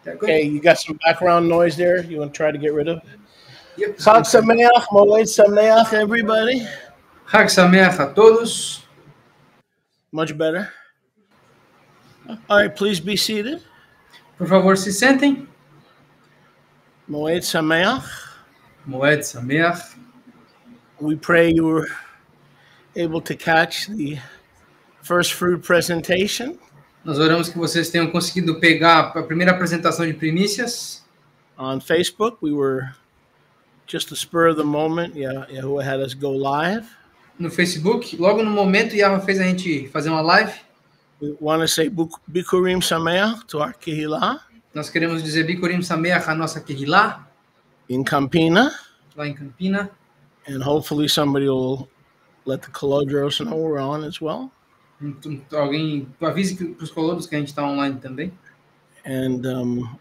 Okay, you got some background noise there you want to try to get rid of? Yep. Chag Sameach, Moed Sameach, everybody. Chag Sameach a todos. Much better. All right, please be seated. Por favor, se sentem. Moed Sameach. Moed Sameach. We pray you were able to catch the first fruit presentation. Nós oramos que vocês tenham conseguido pegar a primeira apresentação de primícias. On Facebook, we were just the spur of the moment. Yahuwah had us go live. No Facebook, logo no momento, Yahweh fez a gente fazer uma live. We want to say Bikurim Sameach to our Kehillah. Nós queremos dizer Bikurim Sameach a nossa Kehillah. In Campina. Lá em Campina. And hopefully somebody will let the Kolodros know we're on as well. Alguém avise para os colonos que a gente está online também. And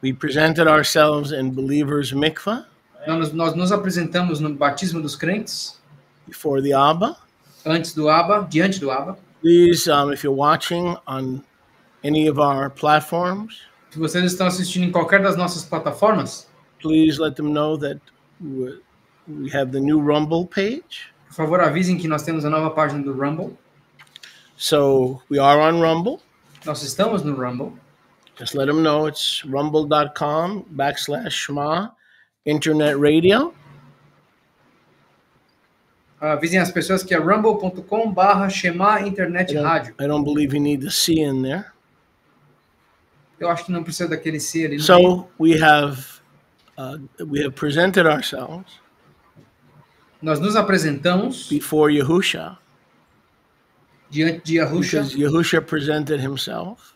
we presented ourselves in Believers Mikvah. Nós nos apresentamos no batismo dos crentes. Before the Abba. Antes do Abba, diante do Abba. Please, if you're watching on any of our platforms. Se vocês estão assistindo em qualquer das nossas plataformas. Please let them know that we have the new Rumble page. Por favor, avisem que nós temos a nova página do Rumble. So we are on Rumble. Nós estamos no Rumble. Just let them know it's rumble.com/Shema Internet Radio. Avisem as pessoas que é rumble.com/Shema Internet Rádio. I don't believe you need the C in there. Eu acho que não precisa daquele C ali. So we have presented ourselves. Nós nos apresentamos before Yahusha. Diante de Yahusha. Because Yahusha presented himself.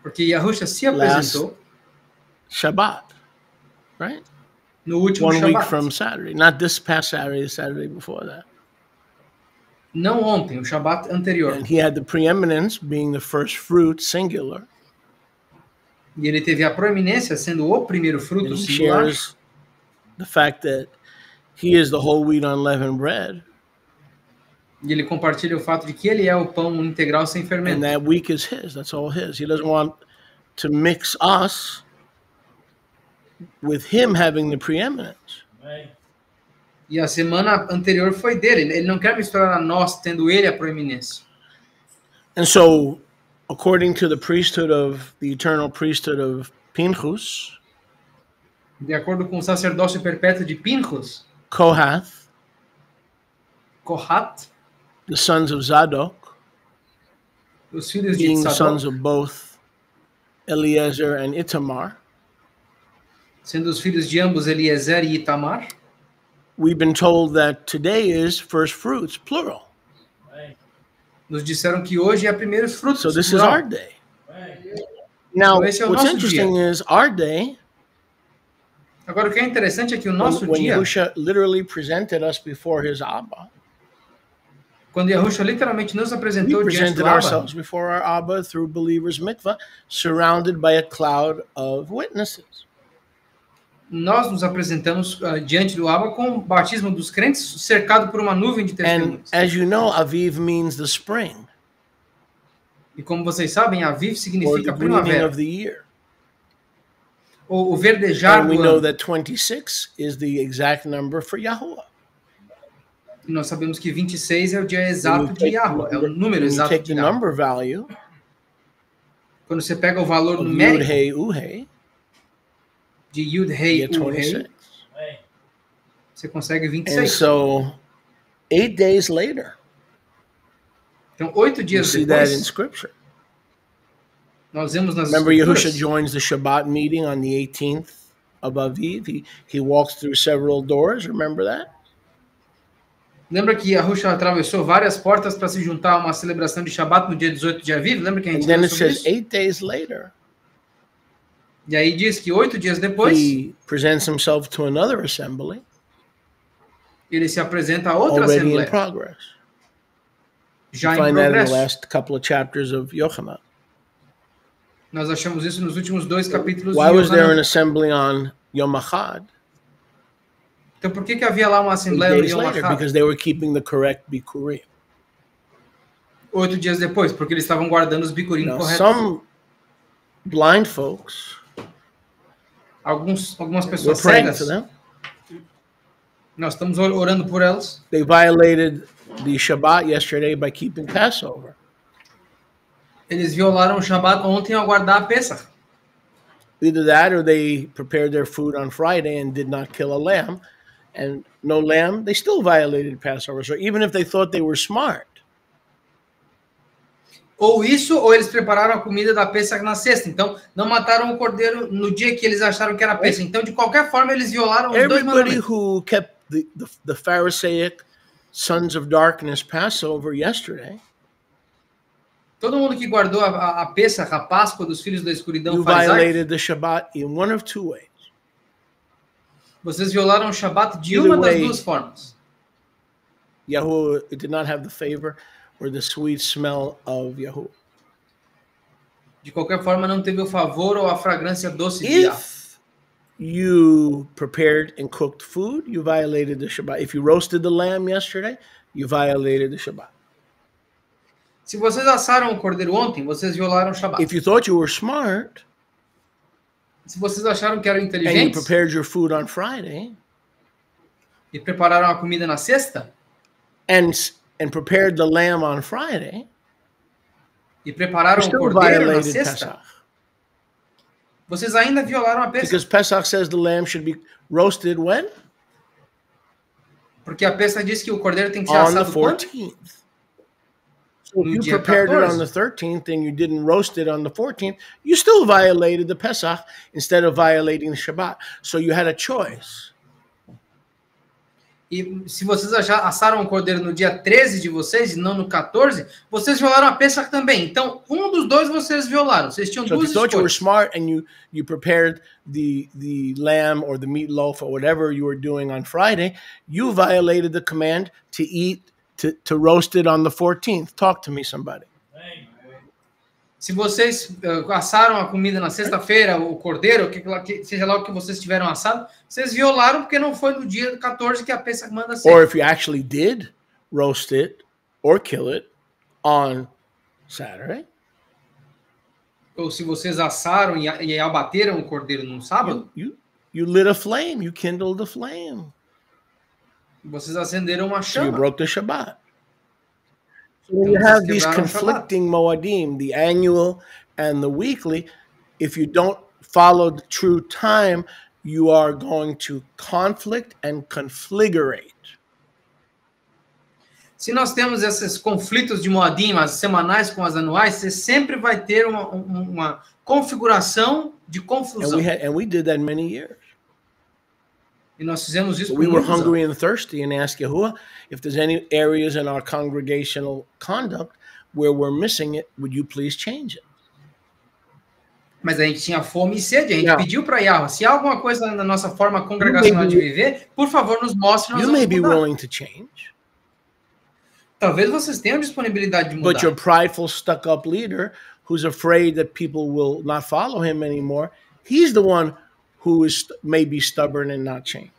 Porque Yahusha se apresentou. Shabbat, right? No último One Shabbat. week from Saturday, not this past Saturday, the Saturday before that. Não ontem, o Shabbat anterior. And he had the preeminence being the first fruit, singular. E ele teve a proeminência sendo o primeiro fruto, singular. Shares the fact that he is the whole wheat unleavened bread. E ele compartilha o fato de que ele é o pão integral sem fermento. And that week is his. That's all his. He doesn't want to mix us with him having the preeminence. E a semana anterior foi dele. Ele não quer misturar a nós tendo ele a proeminência. And so, according to the priesthood of the eternal priesthood of Pinchas, de acordo com o sacerdócio perpétuo de Pinchas, Kohath, the sons of Zadok, os filhos de being the Zadok, sons of both Eliezer and Itamar, sendo os filhos de ambos Eliezer e Itamar, we've been told that today is first fruits, plural. Nos disseram que hoje é primeiros frutos. So this plural. is our day. Now, Então, what's interesting is our day. Agora, o que é interessante é que o nosso when dia, Yahusha literally presented us before his Abba, quando Yahusha literalmente nos we apresentou diante presented do Abba, ourselves before our Abba through believers' mikvah, surrounded by a cloud of witnesses. Nós nos apresentamos diante do Abba com o batismo dos crentes, cercado por uma nuvem de testemunhas. And as you know, Aviv means the spring. E como vocês sabem, Aviv Or significa the greening primavera. of the year. O verdejar And we do know ano. that 26 is the exact number for Yahuwah. E nós sabemos que 26 é o dia exato de Yahweh, é o número When you exato take de the Yahweh. number value Quando você pega o valor of Yud numérico Hey Uhe, de Yud you Rei get U Rei, 26. você consegue And 26. so 8 days later, Então, 8 you dias see that in depois, Scripture. nós vemos nas Remember, Yahusha Escrituras. joins the Shabbat meeting on the 18th of Aviv. He walks through several doors. Remember that? Lembra que Yahusha atravessou várias portas para se juntar a uma celebração de Shabat no dia 18 de Aviv? Lembra que a And gente then falou it sobre says isso? 8 days later, E aí diz que 8 dias depois, he presents himself to another assembly ele se apresenta a outra already in assembleia, progress. já You em find that in the progresso. last couple of chapters of Yochanan. Nós achamos isso nos últimos 2 capítulos Why de was there an Yohanan. assembly on Yom Echad Então por que havia lá uma 8 assembleia no days Yom later? Echad? Because they were keeping the correct Bikurim. 8 dias depois, porque eles estavam guardando os bicurim Now, corretos. some blind folks algumas We're pessoas praying cegas. for them. Nós estamos orando por elas. They violated the Shabbat yesterday by keeping Passover. Eles violaram o Shabat ontem ao guardar a Pesach. Either that or they prepared their food on Friday and did not kill a lamb. And no lamb, they still violated Passover. So even if they thought they were smart, Ou isso, ou eles prepararam a comida da Pesach na sexta. Então, não mataram o cordeiro no dia que eles acharam que era Pesach. Então, de qualquer forma, eles violaram os dois everybody mandamentos. who kept the Pharisaic sons of darkness Passover yesterday, Todo mundo que guardou a Pesach, a Páscoa dos filhos da escuridão you farisaico, violated the Shabbat in one of two ways. vocês violaram o Shabat de Either uma das way, duas formas. Yahuwah did not have the favor or the sweet smell of Yahuwah. De qualquer forma, não teve o favor ou a fragrância doce de Yah. If you prepared and cooked food, you violated the Shabbat. If you roasted the lamb yesterday, you violated the Shabbat. Se vocês assaram o cordeiro ontem, vocês violaram o Shabat. If you thought you were smart Se vocês acharam que eram and you inteligentes prepared your food on Friday e prepararam a comida na sexta, and prepared the lamb on Friday, e you prepararam o still cordeiro na violated sexta, Pesach. vocês ainda violaram a Pesach. Because Pesach says the lamb should be roasted when? Porque a Pesach diz que o cordeiro tem que ser On the assado quando? 14th. So No if you dia prepared it on 14. the 13th and you didn't roast it on the 14th, you still violated the Pesach instead of violating the Shabbat. So you had a choice. E se vocês assaram o cordeiro no dia 13 de vocês e não no 14, vocês violaram a Pesach também. Então, um dos dois vocês violaram. Vocês tinham So if duas you thought you were escolhas. smart and you prepared the lamb or the meatloaf or whatever you were doing on Friday, you violated the command to eat, to roast it on the 14th. Talk to me, somebody. Se vocês assaram a comida na sexta-feira, o cordeiro, seja lá o que vocês tiveram assado, vocês violaram porque não foi no dia 14 que a Pesach manda ser. Or if you actually did roast it or kill it on Saturday, Ou se vocês assaram e abateram o cordeiro no sábado, you lit a flame, you kindled a flame. vocês acenderam uma So you chama. broke the Shabbat. So when you have these conflicting Moadim, the annual and the weekly, if you don't follow the true time, you are going to conflict and confligurate. Se nós temos esses conflitos de Moadim, as semanais com as anuais, você sempre vai ter uma configuração de confusão. And we did that many years. E nós fizemos isso But por we were muitos anos. hungry and thirsty and asked Yahuwah, if there's any areas in our congregational conduct where we're missing it, would you please change it? Mas a gente tinha fome e sede, a gente Não. pediu para Yahweh, se há alguma coisa na nossa forma congregacional de viver, por favor, nos mostre, nós You may vamos be mudar. willing to change, Talvez vocês tenham disponibilidade de mudar. but your prideful, stuck-up leader who's afraid that people will not follow him anymore, he's the one who may be stubborn and not change.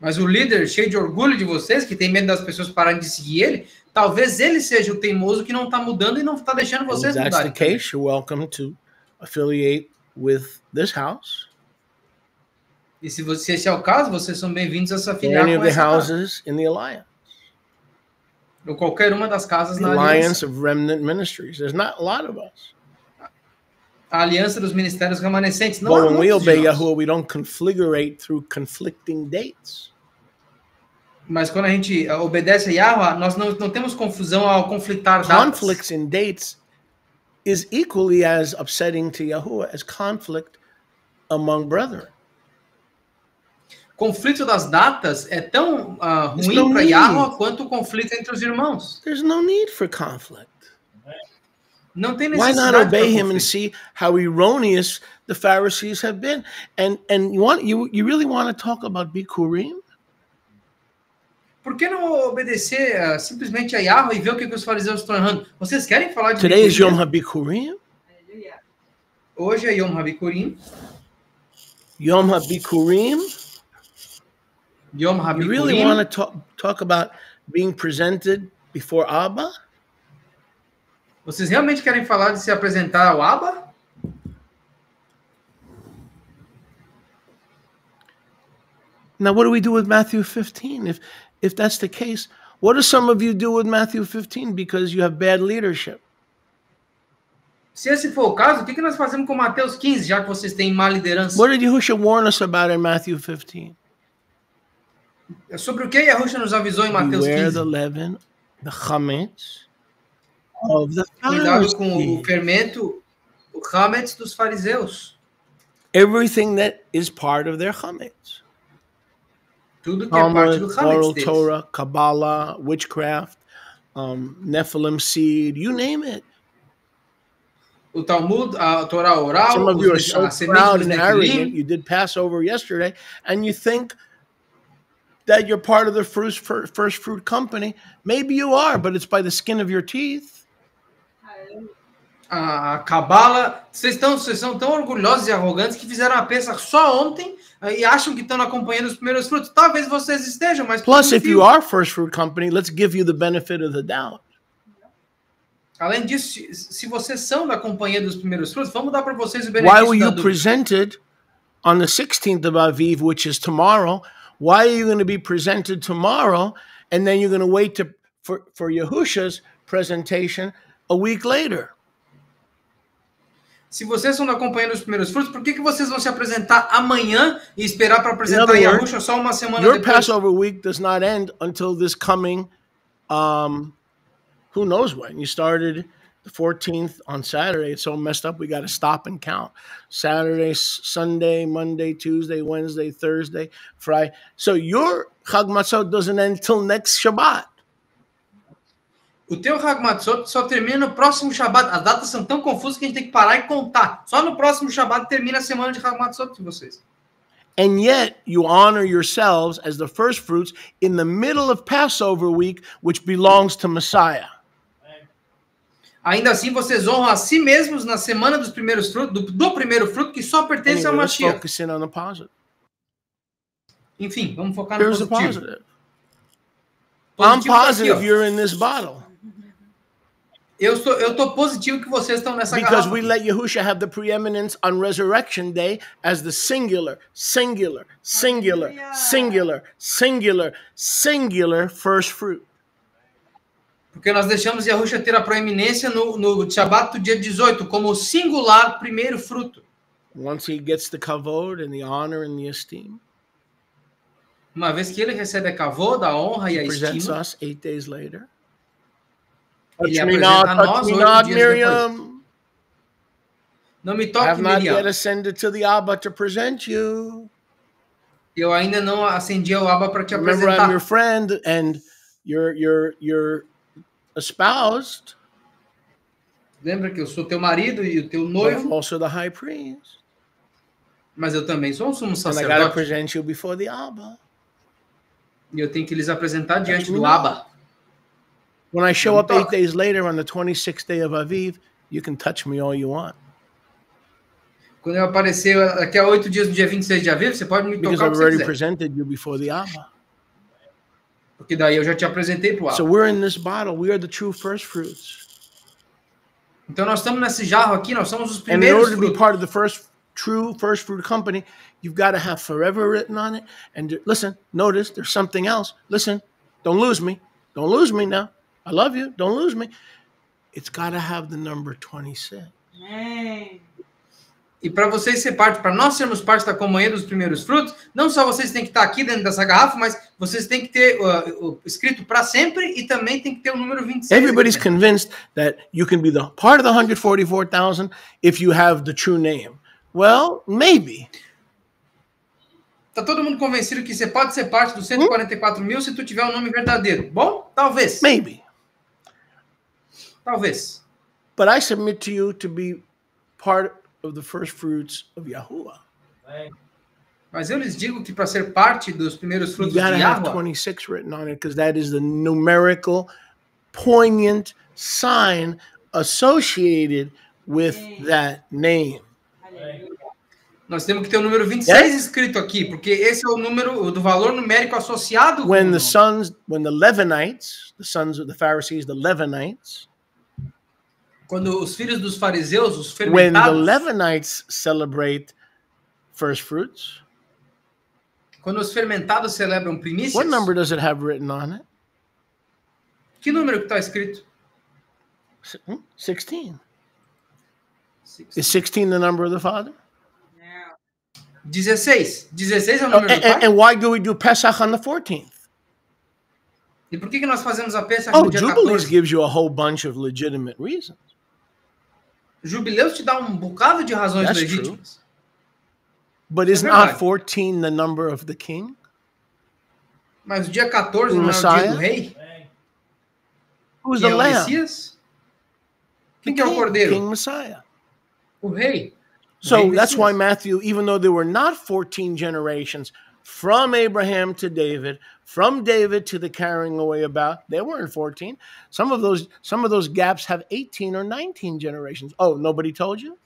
Mas o líder cheio de orgulho de vocês, que tem medo das pessoas pararem de seguir ele, talvez ele seja o teimoso que não está mudando e não está deixando And vocês if that's the mudarem. case, you're welcome to affiliate with this house E se esse é o caso, vocês são bem-vindos a se or afiliar any com of the essa casa. houses in the Alliance. Ou qualquer uma das casas The na Alliance aliança. of Remnant Ministries. There's not a lot of us. A aliança dos ministérios remanescentes. Não But há when we muitos de obey nós. Yahuwah, we don't confligurate through conflicting dates. Mas quando a gente obedece a Yahweh, nós não temos confusão ao conflitar datas. Conflicts in dates is equally as upsetting to Yahuwah as conflict among brethren. Conflito das datas é tão There's ruim no para need. Yahweh quanto o conflito entre os irmãos. There's no need for conflict. Não tem Why necessidade not obey para him and conflito. see how erroneous the Pharisees have been? And you really want to talk about Bikurim? Por que não obedecer simplesmente a Yahweh e ver o que os fariseus estão errando? Vocês querem falar de Today is Bikurim? Yom HaBikurim. Hoje é Yom HaBikurim. Yom HaBikurim. Yom You HaBikurim. really want to talk about being presented before Abba? Vocês realmente querem falar de se apresentar ao Abba? Now, what do we do with Matthew 15? If that's the case, what do some of you do with Matthew 15 because you have bad leadership? Se esse for o caso, o que nós fazemos com Mateus 15, já que vocês têm má liderança? What did Yahushua warn us about in Matthew 15? Sobre o que Yahushua nos avisou em Mateus 15? Beware the leaven, the chametz of the Pharisees. Cuidado com o fermento, o chametz dos fariseus. Everything that is part of their chametz. Tudo que é parte do chametz oral deles. Torah, Kabbalah, witchcraft, Nephilim seed, you name it. O Talmud, a Torá oral, some of you are so proud and arrogant. Nefilim. You did Passover yesterday, and you think that you're part of the first fruit company. Maybe you are, but it's by the skin of your teeth. A Kabbalah, vocês são tão orgulhosos e arrogantes que fizeram a peça só ontem e acham que estão acompanhando os primeiros frutos. Talvez vocês estejam, mas plus, if you are first fruit company, let's give you the benefit of the doubt. Além disso, se vocês são da companhia dos primeiros frutos, vamos dar para vocês o benefício Why were you da dúvida. presented on the 16th of Aviv, which is tomorrow? Why are you going to be presented tomorrow, and then you're going to wait for Yahusha's presentation a week later? Se vocês são da companhia dos primeiros frutos, por que vocês vão se apresentar amanhã e esperar para apresentar Yahushua só uma semana your depois? Passover week does not end until this coming, who knows when. You started the 14th on Saturday. It's so messed up, we got to stop and count. Saturday, Sunday, Monday, Tuesday, Wednesday, Thursday, Friday. So your Chag Matzot doesn't end until next Shabbat. O teu Chag Matzot só termina no próximo Shabbat. As datas são tão confusas que a gente tem que parar e contar. Só no próximo Shabbat termina a semana de Chag Matzot de vocês. And yet you honor yourselves as the first fruits in the middle of Passover week, which belongs to Messiah. Ainda assim, vocês honram a si mesmos na semana dos primeiros frutos, do primeiro fruto, que só pertence ao Let's Mashiach. focus in on the positive. Enfim, vamos focar no Here's the positivo. positive. I'm Positivo tá positive aqui, ó. you're in this bottle. Eu tô positivo que vocês estão nessa Because garrafa. we let Yahushua have the preeminence on Resurrection Day as the singular, singular, singular, singular, singular, singular first fruit. Porque nós deixamos Yahushua ter a proeminência no Shabbat do dia 18, como o singular primeiro fruto. Once he gets the kavod and the honor and the esteem, Uma vez que ele recebe a kavod, a honra e a he presents estima, us 8 days later. ele Touch me apresenta a not, nós touch me 8 not, dias depois. Miriam. Não me I toque, have not yet Miriam. ascended to the Abba to present you. Eu ainda não acendi o aba para te Remember, I'm apresentar. your friend and you're espoused. Lembra que eu sou teu marido e o teu But I'm noivo, also the high priest. mas eu também sou um sumo And I got to sacerdote. present you before the Abba. E eu tenho que lhes apresentar diante me do not. Abba. When I show Não me up 8 toca. days later on the 26th day of Aviv, you can touch me all you want. Quando eu aparecer daqui a 8 dias, no dia 26 de abril, você pode me Because tocar o I've que você already quiser. presented you before the Abba. Porque daí eu já te apresentei para o So Abba. we're in this bottle. We are the true first fruits. Então nós estamos nesse jarro aqui, nós somos os And in primeiros order to be frutos. part of the true first fruit company, you've got to have forever written on it. And listen, notice there's something else. Listen, don't lose me. Don't lose me now. I love you. Don't lose me. It's got to have the number 26. E para vocês ser parte, para nós sermos parte da companhia dos primeiros frutos, não só vocês têm que estar aqui dentro dessa garrafa, mas vocês têm que ter escrito para sempre e também tem que ter o número 26. Everybody's aqui. convinced that you can be the part of the 144,000 if you have the true name. Well, maybe. Tá todo mundo convencido que você pode ser parte dos 144 mil se tu tiver o nome verdadeiro. Bom, talvez. Maybe. Talvez. But I submit to you to be part of the first fruits of Yahuwah. Mas eu lhes digo que para ser parte dos primeiros You frutos de got to have Yahweh, 26 written on it because that is the numerical, poignant sign associated with that name. nós temos que ter o número 26 escrito aqui, porque esse é o número do valor numérico associado com o When nome. when the Levanites, the sons of the Pharisees, the Levanites, Quando os filhos dos fariseus, os when the fermentados, Levanites celebrate first fruits, Quando os fermentados celebram primícias. What number does it have written on it? Que número que está escrito? 16. Is 16 the number of the Father? 16. 16 é o número do Pai? And why do we do Pesach on the 14th? E por que nós fazemos a Pesach no dia 14? Jubilees gives you a whole bunch of legitimate reasons. Jubileus te dá um bocado de razões That's legítimas. True. But is not 14 the number of the king? Mas o dia 14 não é o dia do rei? Who's the lamb? Messias? Quem que é o cordeiro? King Messiah. O rei. So that's why Matthew, even though there were not 14 generations from Abraham to David, from David to the carrying away about, there weren't 14. Some of those gaps have 18 or 19 generations. Oh, nobody told you?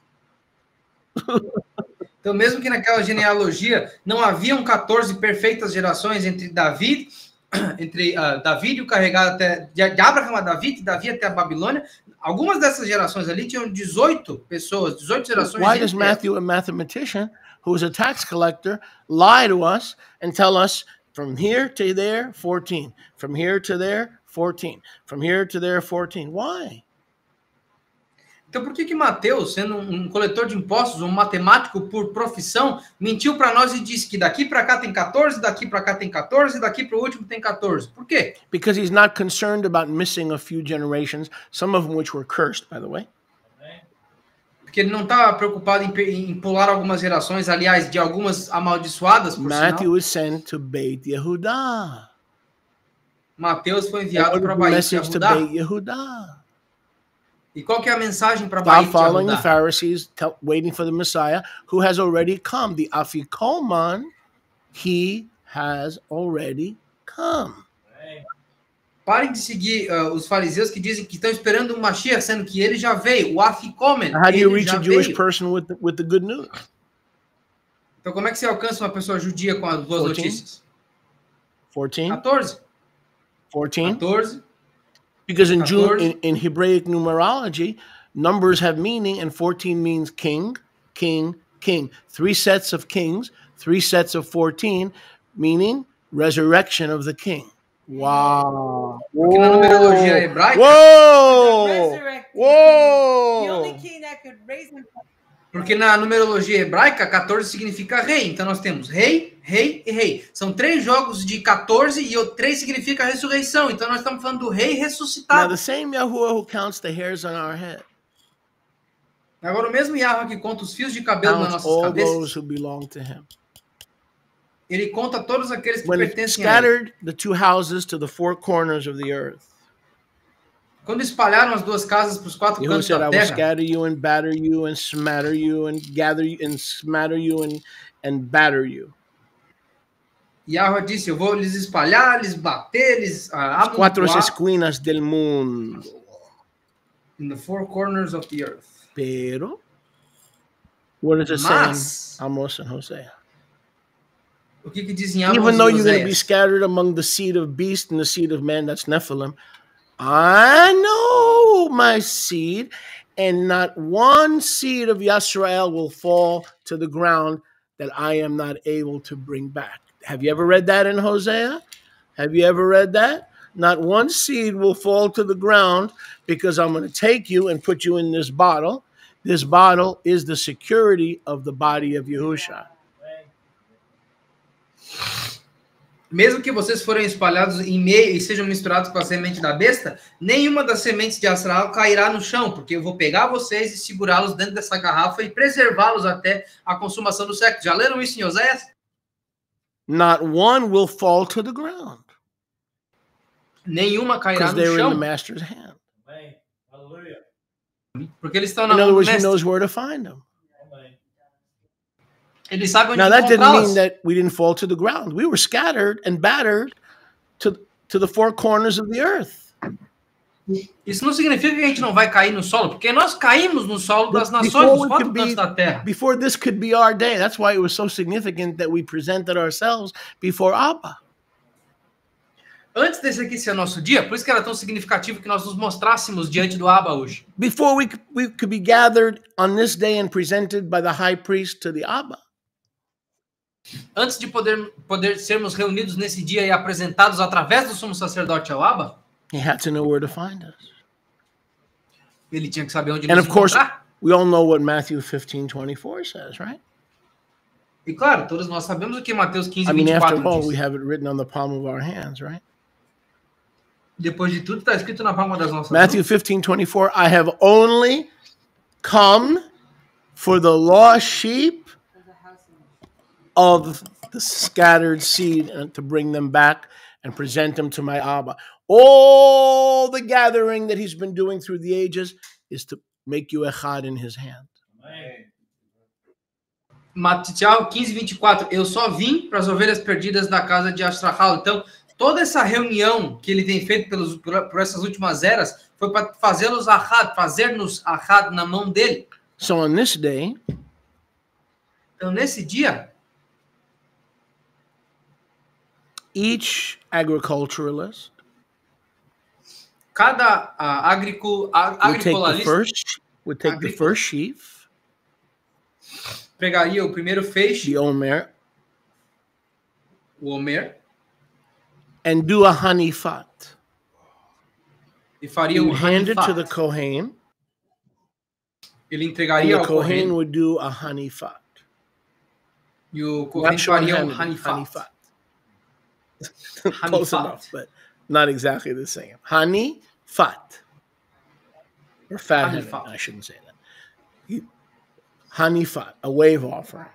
Então, mesmo que naquela genealogia não haviam 14 perfeitas gerações entre Davi e o carregado até de Abraão a Davi, de Davi até a Babilônia, algumas dessas gerações ali tinham 18 pessoas, 18 gerações. Why does Matthew, a mathematician who is a tax collector, lie to us and tell us from here to there 14, from here to there 14, from here to there 14? Why? Então, por que Mateus, sendo um coletor de impostos, um matemático por profissão, mentiu para nós e disse que daqui para cá tem 14, daqui para cá tem 14, daqui para o último tem 14? Por quê? Because he's not concerned about missing a few generations, some of them which were cursed, by the way. Porque ele não está preocupado em pular algumas gerações, aliás, de algumas amaldiçoadas, por Matthew is sent to Beit Yehuda. Mateus foi enviado para Beit Yehuda. E qual que é a mensagem para Beit Yehuda? Stop following the Pharisees, waiting for the Messiah, who has already come. The Afikoman, he has already come. Parem de seguir os fariseus que dizem que estão esperando o Mashiach, sendo que ele já veio. O Afikomen, How do you reach a Jewish person with the good news? Então, como é que você alcança uma pessoa judia com as boas notícias? 14. 14. Because in Hebraic numerology, numbers have meaning, and 14 means king, king, king. 3 sets of kings, 3 sets of 14, meaning resurrection of the king. Wow. Porque na numerologia hebraica... Porque na numerologia hebraica, 14 significa rei. Então nós temos rei, rei e rei. São 3 jogos de 14 e o 3 significa ressurreição. Então nós estamos falando do rei ressuscitado. Now the same Yahuwah who counts the hairs on our head. Agora o mesmo Yahuwah que conta os fios de cabelo nas nossas cabeças. Those who belong to him. Ele conta todos aqueles que When pertencem a ele. Scattered the 2 houses to the 4 corners of the earth. Quando espalharam as 2 casas para os 4 cantos da terra. I will scatter you and batter you and smatter you and gather you and smatter you and batter you. Yahuwah disse, eu vou lhes espalhar, lhes bater, lhes amontoar. 4 esquinas del mundo. In the 4 corners of the earth. Pero, what does it say in Amos and Hosea? O que diz em Amos Even though e you're going to be scattered among the seed of beast and the seed of man, that's Nephilim, I know my seed, and not one seed of Yisrael will fall to the ground that I am not able to bring back. Have you ever read that in Hosea? Have you ever read that? Not one seed will fall to the ground because I'm going to take you and put you in this bottle. This bottle is the security of the body of Yehusha. Mesmo que vocês forem espalhados em meio e sejam misturados com a semente da besta, nenhuma das sementes de Israel cairá no chão, porque eu vou pegar vocês e segurá-los dentro dessa garrafa e preservá-los até a consumação do século. Já leram isso em Oséias? Not one will fall to the ground. Nenhuma cairá no chão. In the master's hand. Porque eles estão na mão do mestre. In other words, he knows where to find them. Ele sabe onde now that didn't mean that we didn't fall to the ground. We were scattered and battered to the 4 corners of the earth. Isso não significa que a gente não vai cair no solo, porque nós caímos no solo das nações, dos 4 cantos da terra. Before this could be our day, that's why it was so significant that we presented ourselves before Abba. Antes desse aqui ser nosso dia, por isso que era tão significativo que nós nos mostrássemos diante do Abba hoje. Before we could be gathered on this day and presented by the high priest to the Abba. Antes de poder sermos reunidos nesse dia e apresentados através do sumo sacerdote ao Abba, he had to know where to find us. Ele tinha que saber onde And nos of course, encontrar. we all know what Matthew 15:24 says, right? E claro, todos nós sabemos o que Mateus 15, I mean, 24 after all, diz. we have it written on the palm of our hands, right? Depois de tudo, está escrito na palma das nossas Matthew mãos. 15:24, I have only come for the lost sheep of the scattered seed and to bring them back and present them to my Abba. All the gathering that he's been doing through the ages is to make you echad in his hand. Mateus 15, 24. Eu só vim para as ovelhas perdidas da casa de Astrahal. Então, toda essa reunião que ele tem feito por essas últimas eras foi para fazê-los ahad, fazer-nos ahad na mão dele. So on this day, então nesse dia, each agriculturalist cada agriculturalista would take the first sheaf, pegaria o primeiro feixe, the omer, o omer, and do a hanifat. E faria um hand it hanifat. to the Kohen. Ele entregaria ao Kohen would do a hanifat. E o Kohen faria um hanifat. Close enough, but not exactly the same. Hanifat. Or fat, I shouldn't say that. Hanifat, a wave offering.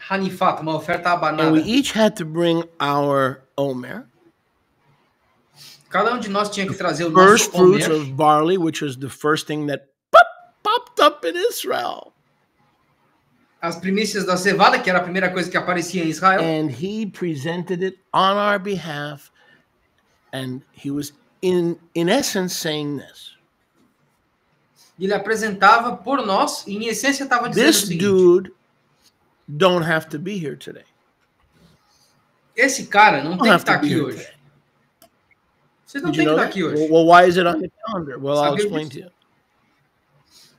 Hanifat, uma oferta abanada. And we each had to bring our omer. Cada de nós tinha que trazer o first nosso fruits omer. of barley, which was the first thing that popped up in Israel. As primícias da cevada, que era a primeira coisa que aparecia em Israel. And he presented it on our behalf, and he was in essence saying this. Ele apresentava por nós e em essência estava dizendo o This seguinte: dude don't have to be here today. Esse cara não tem que estar aqui hoje. Vocês não têm que estar aqui hoje. Well, why is it on the calendar? Well, I'll explain to you.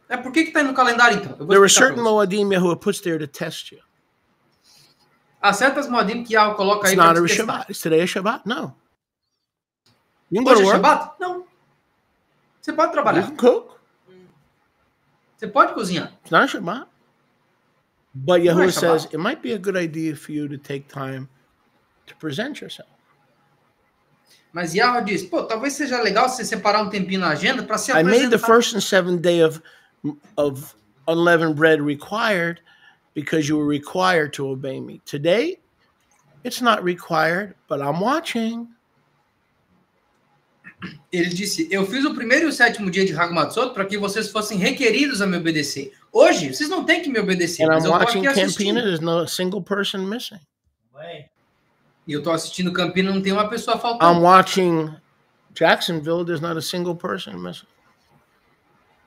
É por que está aí no calendário, então? There are certain Moadim Yahuwah puts there to test you. Há certas Moadim que Yahweh coloca aí It's para not a testar. Shabbat. Is today a Shabbat? No. You can go Hoje to é work. Shabbat? Não. Você pode You trabalhar. can cook. Você pode cozinhar. It's not a Shabbat. But Yahuwah Shabbat. says it might be a good idea for you to take time to present yourself. Mas Yahweh diz, pô, talvez seja legal você separar um tempinho na agenda para se I made the apresentar. first and seventh day of unleavened bread required because you were required to obey me. Today, it's not required, but I'm watching. Ele disse, eu fiz o primeiro e o sétimo dia de Hag Matzot para que vocês fossem requeridos a me obedecer. Hoje, vocês não têm que me obedecer, And mas I'm eu estou watching aqui assistindo. Campina. There's no single person missing. E eu estou assistindo Campina, não tem uma pessoa I'm faltando. watching Jacksonville. There's not a single person missing.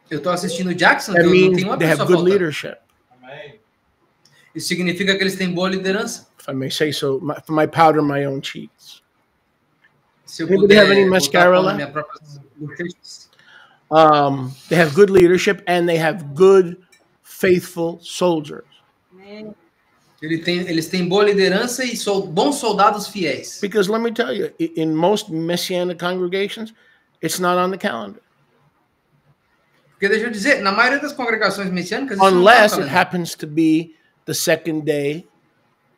Eu estou assistindo Jackson, That não means tem uma they have pessoa good faltando. leadership. Isso significa que eles têm boa liderança. If I may say so, for my powder my own cheeks. Se eu Anybody puder have any botar mascara a mão na left? minha própria bochecha. They have good leadership and they have good, faithful soldiers. Eles têm boa liderança e bons soldados fiéis. Because let me tell you, in most Messianic congregations, it's not on the calendar. Porque deixa eu dizer, na maioria das congregações messiânicas, isso não Unless tá it happens to be the second day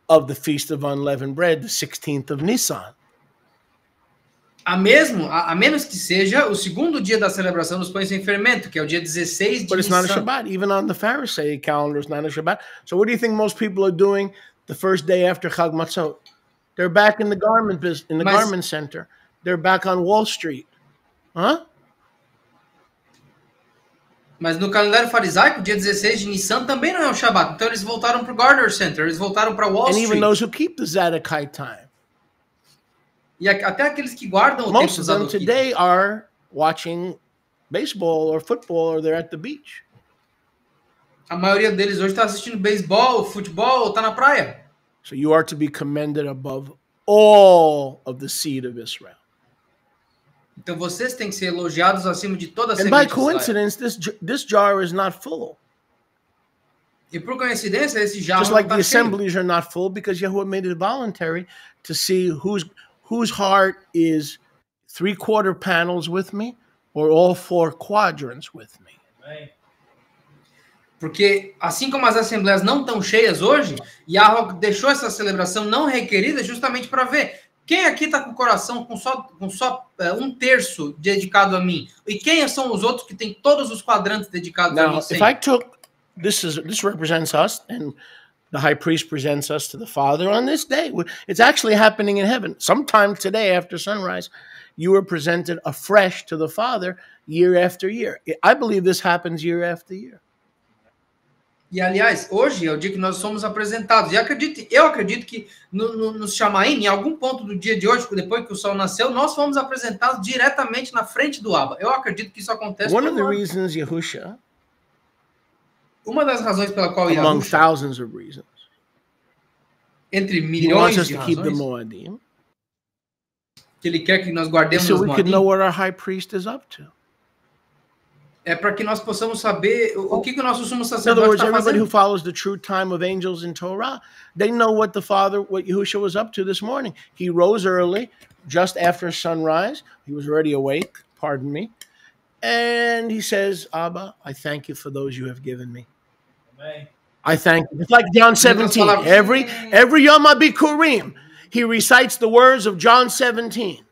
of the Feast of Unleavened Bread, the 16th of Nisan. a menos que seja o segundo dia da celebração dos pães sem fermento, que é o dia 16 de But it's not a Nissan. Shabbat. Even on the Pharisee calendar, it's not a Shabbat. So what do you think most people are doing the first day after Chag Matzot? They're back in the garment garment center. They're back on Wall Street. Huh? Mas no calendário farisaico, dia 16 de Nissan também não é um Shabbat. Então eles voltaram para o Gardner Center, eles voltaram para Wall And Street. even those who keep the Zadokite time. E até aqueles que guardam o Most tempo of them Zadokite. today are watching baseball or football or they're at the beach. A maioria deles hoje está assistindo beisebol, futebol, ou está na praia. So you are to be commended above all of the seed of Israel. Então vocês têm que ser elogiados acima de toda a And by semente de Israel. coincidence, this jar is not full. E por coincidência, esse jarro Just like não the está cheio. assemblies are not full because Yahuwah made it voluntary to see whose heart is 3/4 panels with me or all 4 quadrants with me. Porque assim como as assembleias não estão cheias hoje, Yahweh deixou essa celebração não requerida justamente para ver quem aqui está com o coração com só 1/3 dedicado a mim. E quem são os outros que têm todos os quadrantes dedicados a mim? Now, if I took this represents us, and the high priest presents us to the Father on this day. It's actually happening in heaven. Sometime today after sunrise, you are presented afresh to the Father year after year. I believe this happens year after year. E, aliás, hoje é o dia que nós somos apresentados. E eu acredito que no Shamaim, em algum ponto do dia de hoje, depois que o sol nasceu, nós fomos apresentados diretamente na frente do Abba. Eu acredito que isso acontece. One of the reasons Yahusha, uma das razões pela qual among Yahusha, thousands of reasons, entre he milhões wants us de to keep the razões, Moadim, que ele quer que nós guardemos so os we could know Moadim, what our high priest is up to. é para que nós possamos saber o que o nosso sumo In other sacerdote words, está everybody who fazendo. follows the true time of angels in Torah, they know what Yahushua was up to this morning. He rose early, just after sunrise. He was already awake, pardon me. And he says, Abba, I thank you for those you have given me. Amen. I thank you. It's like John 17. Every Yom HaBikurim, he recites the words of John 17.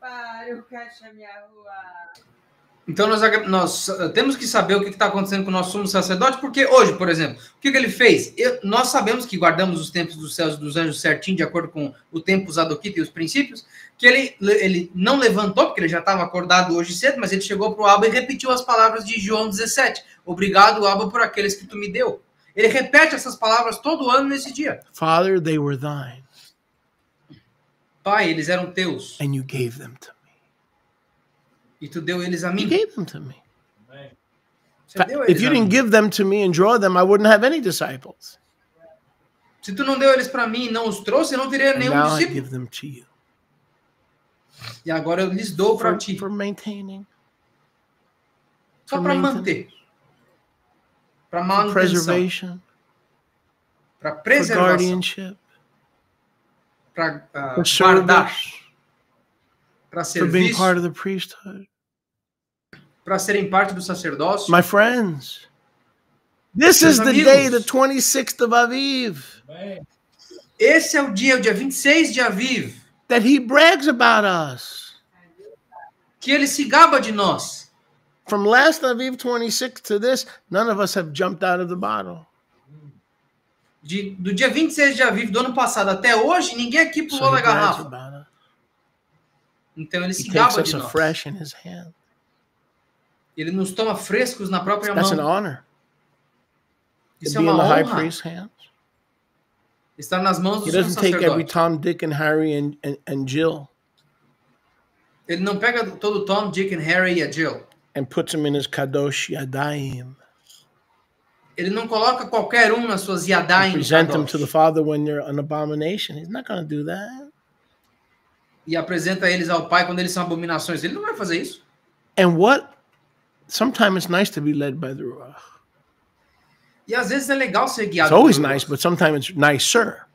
Então nós temos que saber o que está acontecendo com o nosso sumo sacerdote, porque hoje, por exemplo, o que ele fez? Nós sabemos que guardamos os tempos dos céus e dos anjos certinho, de acordo com o tempo Zadoquita e os princípios, que ele não levantou, porque ele já estava acordado hoje cedo, mas ele chegou para o Abba e repetiu as palavras de João 17. Obrigado, Abba, por aqueles que tu me deu. Ele repete essas palavras todo ano nesse dia. Father, they were thine. Pai, eles eram teus. And you gave them to me. E tu deu eles a You mim. gave them to me. Você deu If eles you a mim. didn't give them to me and draw them, I wouldn't have any disciples. Se tu não deu eles para mim e não os trouxe, eu não teria And nenhum now I discípulo. give them to you. E agora eu lhes dou para ti. For maintaining, Só for para maintenance, manter. Para for manutenção. preservation, Para for preservação. guardianship, Para for guardar. service, Para for being serviço. part of the priesthood. Para serem parte do sacerdócio. My friends, this is the amigos. day, the 26th of Aviv, Amen. Esse é o dia 26 de Aviv, that he brags about us. que ele se gaba de nós. From last Aviv 26 to this, none of us have jumped out of the bottle. Do dia 26 de Aviv do ano passado até hoje, ninguém aqui So pulou he na brags garrafa. about us. Então ele He se takes gaba us de nós. afresh in his hand. Ele nos toma frescos na própria That's an mão. honor. To Isso é be in uma the high honra. priest's hands. Estar nas mãos do He sumo doesn't take every sacerdote. Tom, Dick, and Harry and Jill Ele não pega todo o Tom, Dick, and Harry e a Jill. and puts them in his kadosh yadayim. Ele não coloca qualquer um nas suas Yadayim. Present them Kadosh. to the Father when they're an abomination. He's not going to do that. E apresenta eles ao Pai quando eles são abominações. Ele não vai fazer isso. And sometimes it's nice to be led by the Ruach. E às vezes é legal ser guiado. It's always pelo nice, Ruach. but sometimes it's nicer.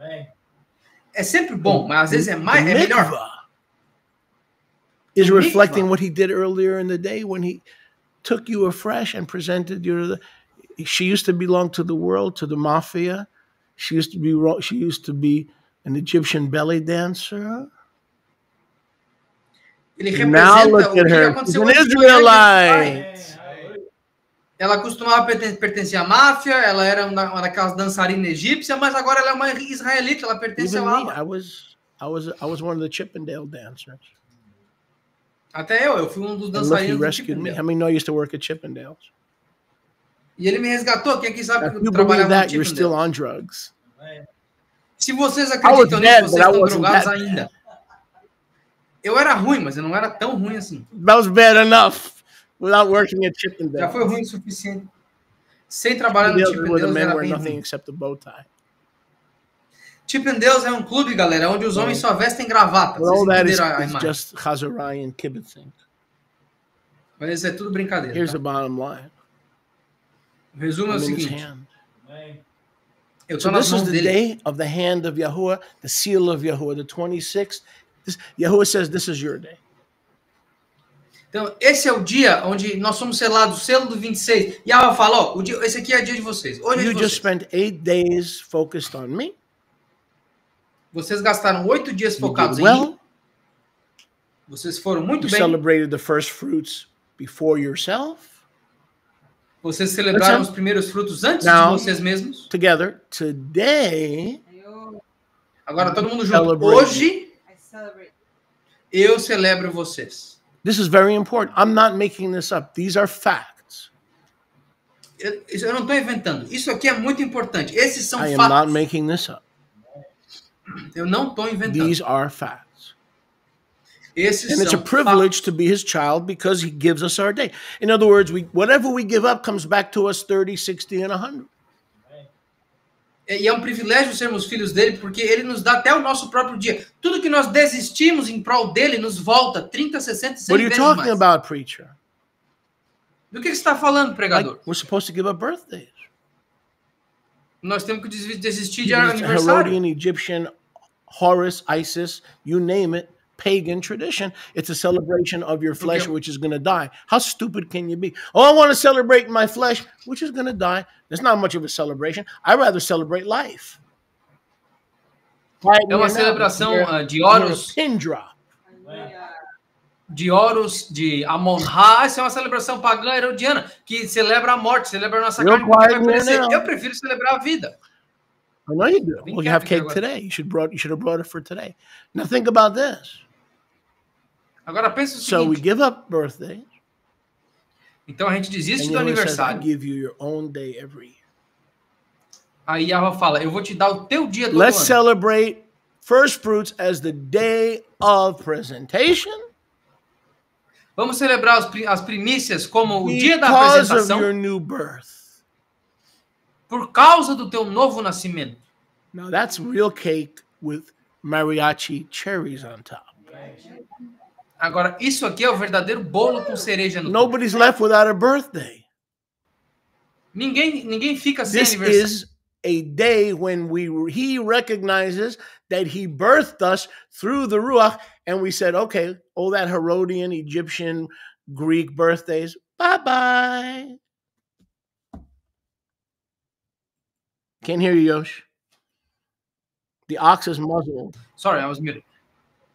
Amen. É sempre bom, mas às vezes é The melhor. mikvah is The reflecting mikvah. what he did earlier in the day when he took you afresh and presented you to the. She used to belong to the world, to the mafia. She used to be an Egyptian belly dancer. Ele Now representa look o que at her. She's aconteceu an antes de Israelite. Ela costumava pertencer à máfia, ela era uma daquelas dançarinas egípcias, mas agora ela é uma israelita, ela pertence Even ao me, Abba. I was one of the Chippendale dancers. Até eu fui um dos And look, he dançarinos do rescued me. Chippendale. How many know I used to work at Chippendales? E ele me resgatou. Quem aqui sabe If que you eu believe trabalhava no that, you're still Chippendale? on drugs. Se vocês was acreditam bad, nisso, but vocês I estão wasn't drogados that ainda. Eu era ruim, mas eu não era tão ruim assim. That was bad enough without working at Já Chippendales. foi ruim o suficiente. Sem trabalhar no Chippendales where the Chippendales men era wear bem nothing ruim. except a bow tie. Chippendales é um clube, galera, onde os homens só vestem gravata. Well, all Vocês that entenderam a is imagem. just Chazarai and kibitzing. Mas isso é tudo brincadeira. Here's Tá? the bottom line. O resumo é o I'm in his seguinte. hand. Amen. Eu So tô nas this is mãos the dele. day of the hand of Yahuwah, the seal of Yahuwah, the 26th. Yahuwah says this is your day. Então, esse é o dia onde nós somos selados, o selo do 26. E ela fala, ó, esse aqui é o dia de vocês. Hoje é You de just vocês. spent 8 days focused on me. Vocês gastaram 8 dias You focados did em well. mim. Vocês foram muito You bem. celebrated the first fruits before yourself. Vocês celebraram os primeiros frutos antes de vocês mesmos. Together, today. Agora todo mundo junto. Hoje, eu celebro vocês. This is very important. I'm not making this up. These are facts. Eu não estou inventando. Isso aqui é muito importante. Esses são I am fatos. not making this up. Eu não estou inventando. These are facts. Esses And it's a privilege to be his child because he gives us our day. In other words, whatever we give up comes back to us 30, 60, and 100. E é um privilégio sermos filhos dele, porque ele nos dá até o nosso próprio dia. Tudo que nós desistimos em prol dele nos volta 30, 60, 100 vezes mais. What are you talking about, preacher? Do que você está falando, pregador? Like, we're supposed to give up birthdays. Nós temos que desistir de aniversário. Herodian, Egyptian, Horus, Isis, you name it, pagan tradition. It's a celebration of your flesh, which is going to die. How stupid can you be? Oh, I want to celebrate my flesh, which is going to die. There's not much of a celebration. I'd rather celebrate life. É uma celebração de Horus. De Horus, de Amon-Ra. Essa é uma celebração pagã herodiana que celebra a morte, celebra a nossa carne, porque vai perecer. Eu prefiro celebrar a vida. I know you do. Well, you have cake today. You should have brought it for today. Now think about this. Agora pensa o seguinte. So we give up birthdays. Então a gente desiste do aniversário. Says, I give you your own day every year. Aí Yahweh fala, eu vou te dar o teu dia todo Let's ano. Celebrate first fruits as the day of presentation. Vamos celebrar as primícias como o dia da Because apresentação. of your new birth. Por causa do teu novo nascimento. Now that's real cake with mariachi cherries on top. Agora, isso aqui é o verdadeiro bolo com cereja no Nobody's left without a birthday. Ninguém fica sem This aniversário. is a day when he recognizes that he birthed us through the Ruach, and we said, okay, all that Herodian, Egyptian, Greek birthdays, bye-bye. Can't hear you, Yosh. The ox is muzzled. Sorry, I was muted.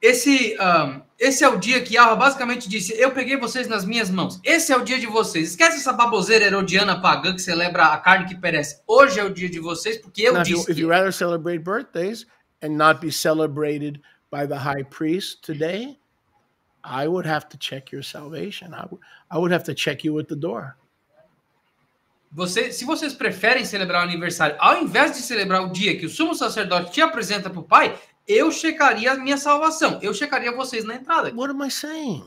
Esse é o dia que Yahweh basicamente disse, eu peguei vocês nas minhas mãos. Esse é o dia de vocês. Esquece essa baboseira herodiana pagã que celebra a carne que perece. Hoje é o dia de vocês, porque eu disse if you rather celebrate birthdays and not be celebrated by the high priest today, I would have to check your salvation. I would have to check you at the door. Se vocês preferem celebrar o aniversário, ao invés de celebrar o dia que o sumo sacerdote te apresenta para o Pai, eu checaria a minha salvação. Eu checaria vocês na entrada. What am I saying?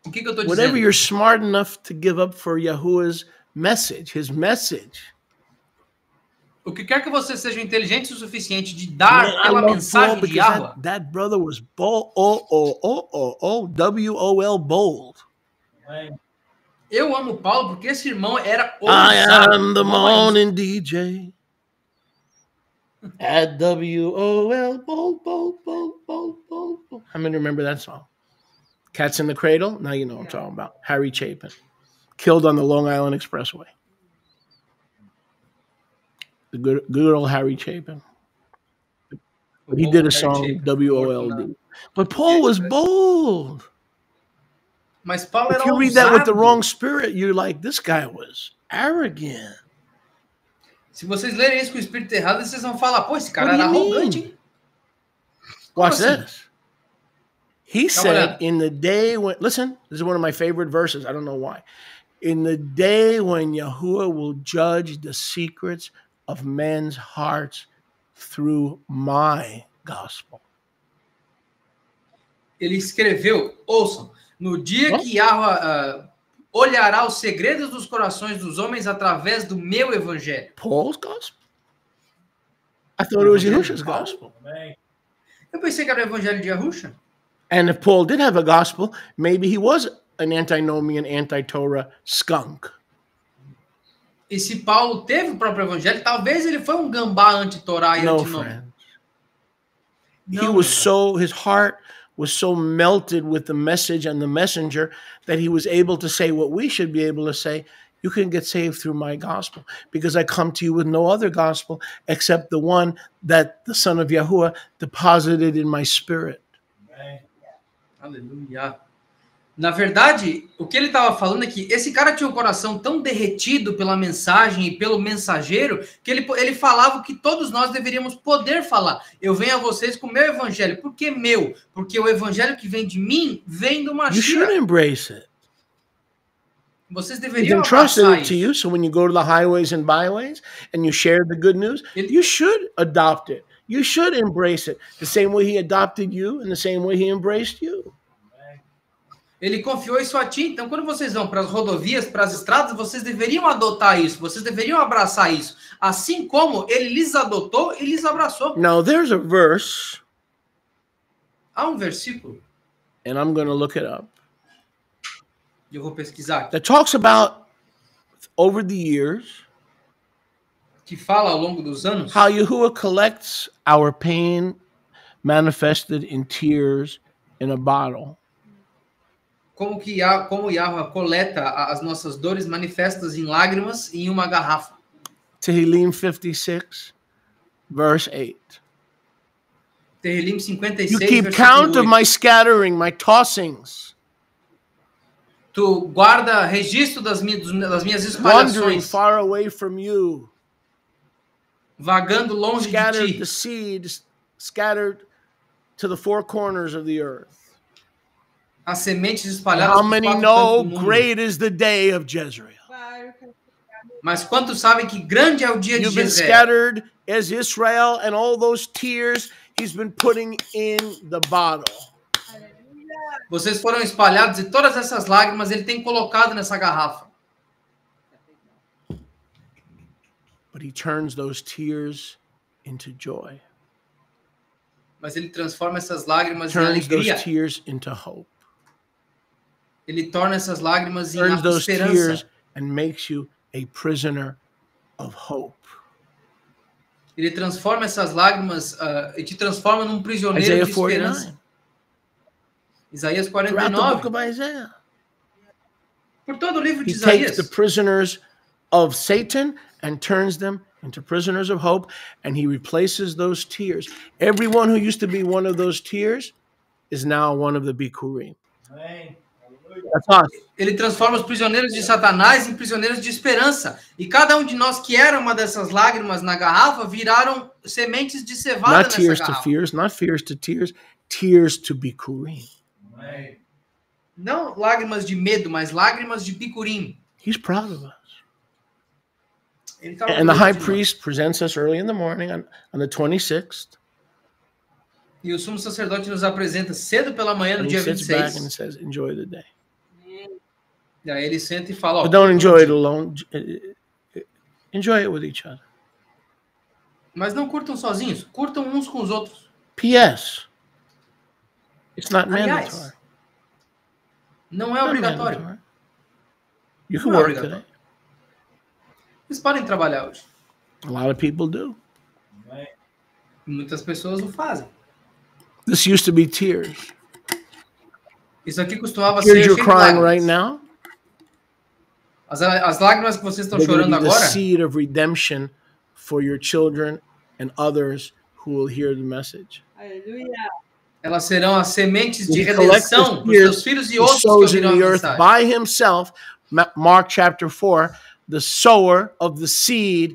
O que eu estou dizendo? Whatever you're smart enough to give up for Yahuwah's message, his message. O que quer que você seja inteligente o suficiente de dar pela mensagem de Yahweh. That brother was bold. W-O-L, bold. Eu amo Paulo porque esse irmão era ousado. I am the morning DJ. At W-O-L, bold, bold, bold, bold, bold, bold. How many remember that song? Cats in the Cradle? Now you know what I'm talking about. Harry Chapin. Killed on the Long Island Expressway. The good old Harry Chapin. But he did a song, W-O-L-D. But Paul was bold. Mas Paulo era if you read that with the wrong spirit, you're like, this guy was arrogant. Se vocês lerem isso com o espírito errado, vocês vão falar, pô, esse cara era arrogante. Watch this. He said, in the day when, listen, this is one of my favorite verses. I don't know why. In the day when Yahuwah will judge the secrets of men's hearts through my gospel. Ele escreveu, ouçam, no dia que Yahweh olhará os segredos dos corações dos homens através do meu evangelho. Paul's gospel? I thought it was Yahusha's gospel. Eu pensei que era o evangelho de Yahusha. And if Paul did have a gospel, maybe he was an antinomian, anti-Torah skunk. E se Paulo teve o próprio evangelho, talvez ele foi um gambá anti-Torá e anti-nome. His heart was so melted with the message and the messenger that he was able to say what we should be able to say. You can get saved through my gospel because I come to you with no other gospel except the one that the Son of Yahuwah deposited in my spirit. Aleluia. Na verdade, o que ele estava falando é que esse cara tinha um coração tão derretido pela mensagem e pelo mensageiro que ele falava o que todos nós deveríamos poder falar. Eu venho a vocês com o meu evangelho. Por que meu? Porque o evangelho que vem de mim vem do Mashiach. You should embrace it. Vocês deveriam abraçar isso. To you, so when you go to the highways and byways and you share the good news, you should adopt it. You should embrace it the same way he adopted you and the same way he embraced you. Ele confiou isso a ti. Então, quando vocês vão para as rodovias, para as estradas, vocês deveriam adotar isso. Vocês deveriam abraçar isso. Assim como ele lhes adotou e lhes abraçou. Now, there's a verse. Há um versículo. And I'm going to look it up. Eu vou pesquisar. That talks about, over the years, que fala ao longo dos anos, how Yahuwah collects our pain manifested in tears in a bottle. Como Yahuwah coleta as nossas dores manifestas em lágrimas em uma garrafa. Tehillim 56, verse 8. Tehillim 56, you keep count of my scattering, my tossings. Tu guarda registro das minhas espalhações. Wandering far away from you. Vagando longe scattered de ti. The seed scattered to the four corners of the earth. As sementes espalhadas. How many know great is the day of Jezreel? Mas quantos sabem que grande é o dia de Jezreel? You've been scattered as Israel, and all those tears he's been putting in the bottle. Vocês foram espalhados e todas essas lágrimas ele tem colocado nessa garrafa. But he turns those tears into joy. Mas ele transforma essas lágrimas em alegria. Turns those tears into hope. Ele torna essas lágrimas em turns those esperança. Tears and makes you a prisoner of hope. Ele transforma essas lágrimas e te transforma num prisioneiro Isaiah de esperança. 49. Isaías Throughout the 49. book of Isaiah. Por todo o livro de He Isaías. takes the prisoners of Satan and turns them into prisoners of hope, and he replaces those tears. Everyone who used to be one of those tears is now one of the Bikurim. That's us. Ele transforma os prisioneiros de Satanás em prisioneiros de esperança. E cada um de nós que era uma dessas lágrimas na garrafa viraram sementes de cevada Not nessa tears garrafa. to fears, not fears to tears, tears to Bikurim. Não lágrimas de medo, mas lágrimas de bicurim. He's proud of us. Ele tá And the high orgulhoso de nós. priest presents us early in the morning on the 26th. E o sumo sacerdote nos apresenta cedo pela manhã no And he dia sits back and 26. says, enjoy the day. E aí ele senta e fala, ó, But don't enjoy it alone. Enjoy it with each other. mas não curtam sozinhos, curtam uns com os outros. P.S. It's not Aliás, mandatory. não é Not obrigatório. mandatory. You can Não é work obrigatório. today. Vocês podem trabalhar hoje. A lot of people do. Muitas pessoas o fazem. This used to be tears. Isso aqui costumava Tears ser you're cheio de crying lágrimas. right now, As lágrimas que vocês estão they're going to chorando be the agora seed of redemption for your children and others who will hear the message. elas serão as sementes de He collects redenção the para os seus tears filhos e he outros que sows in ouvirão a the earth mensagem. by himself. Mark chapter 4, the sower of the seed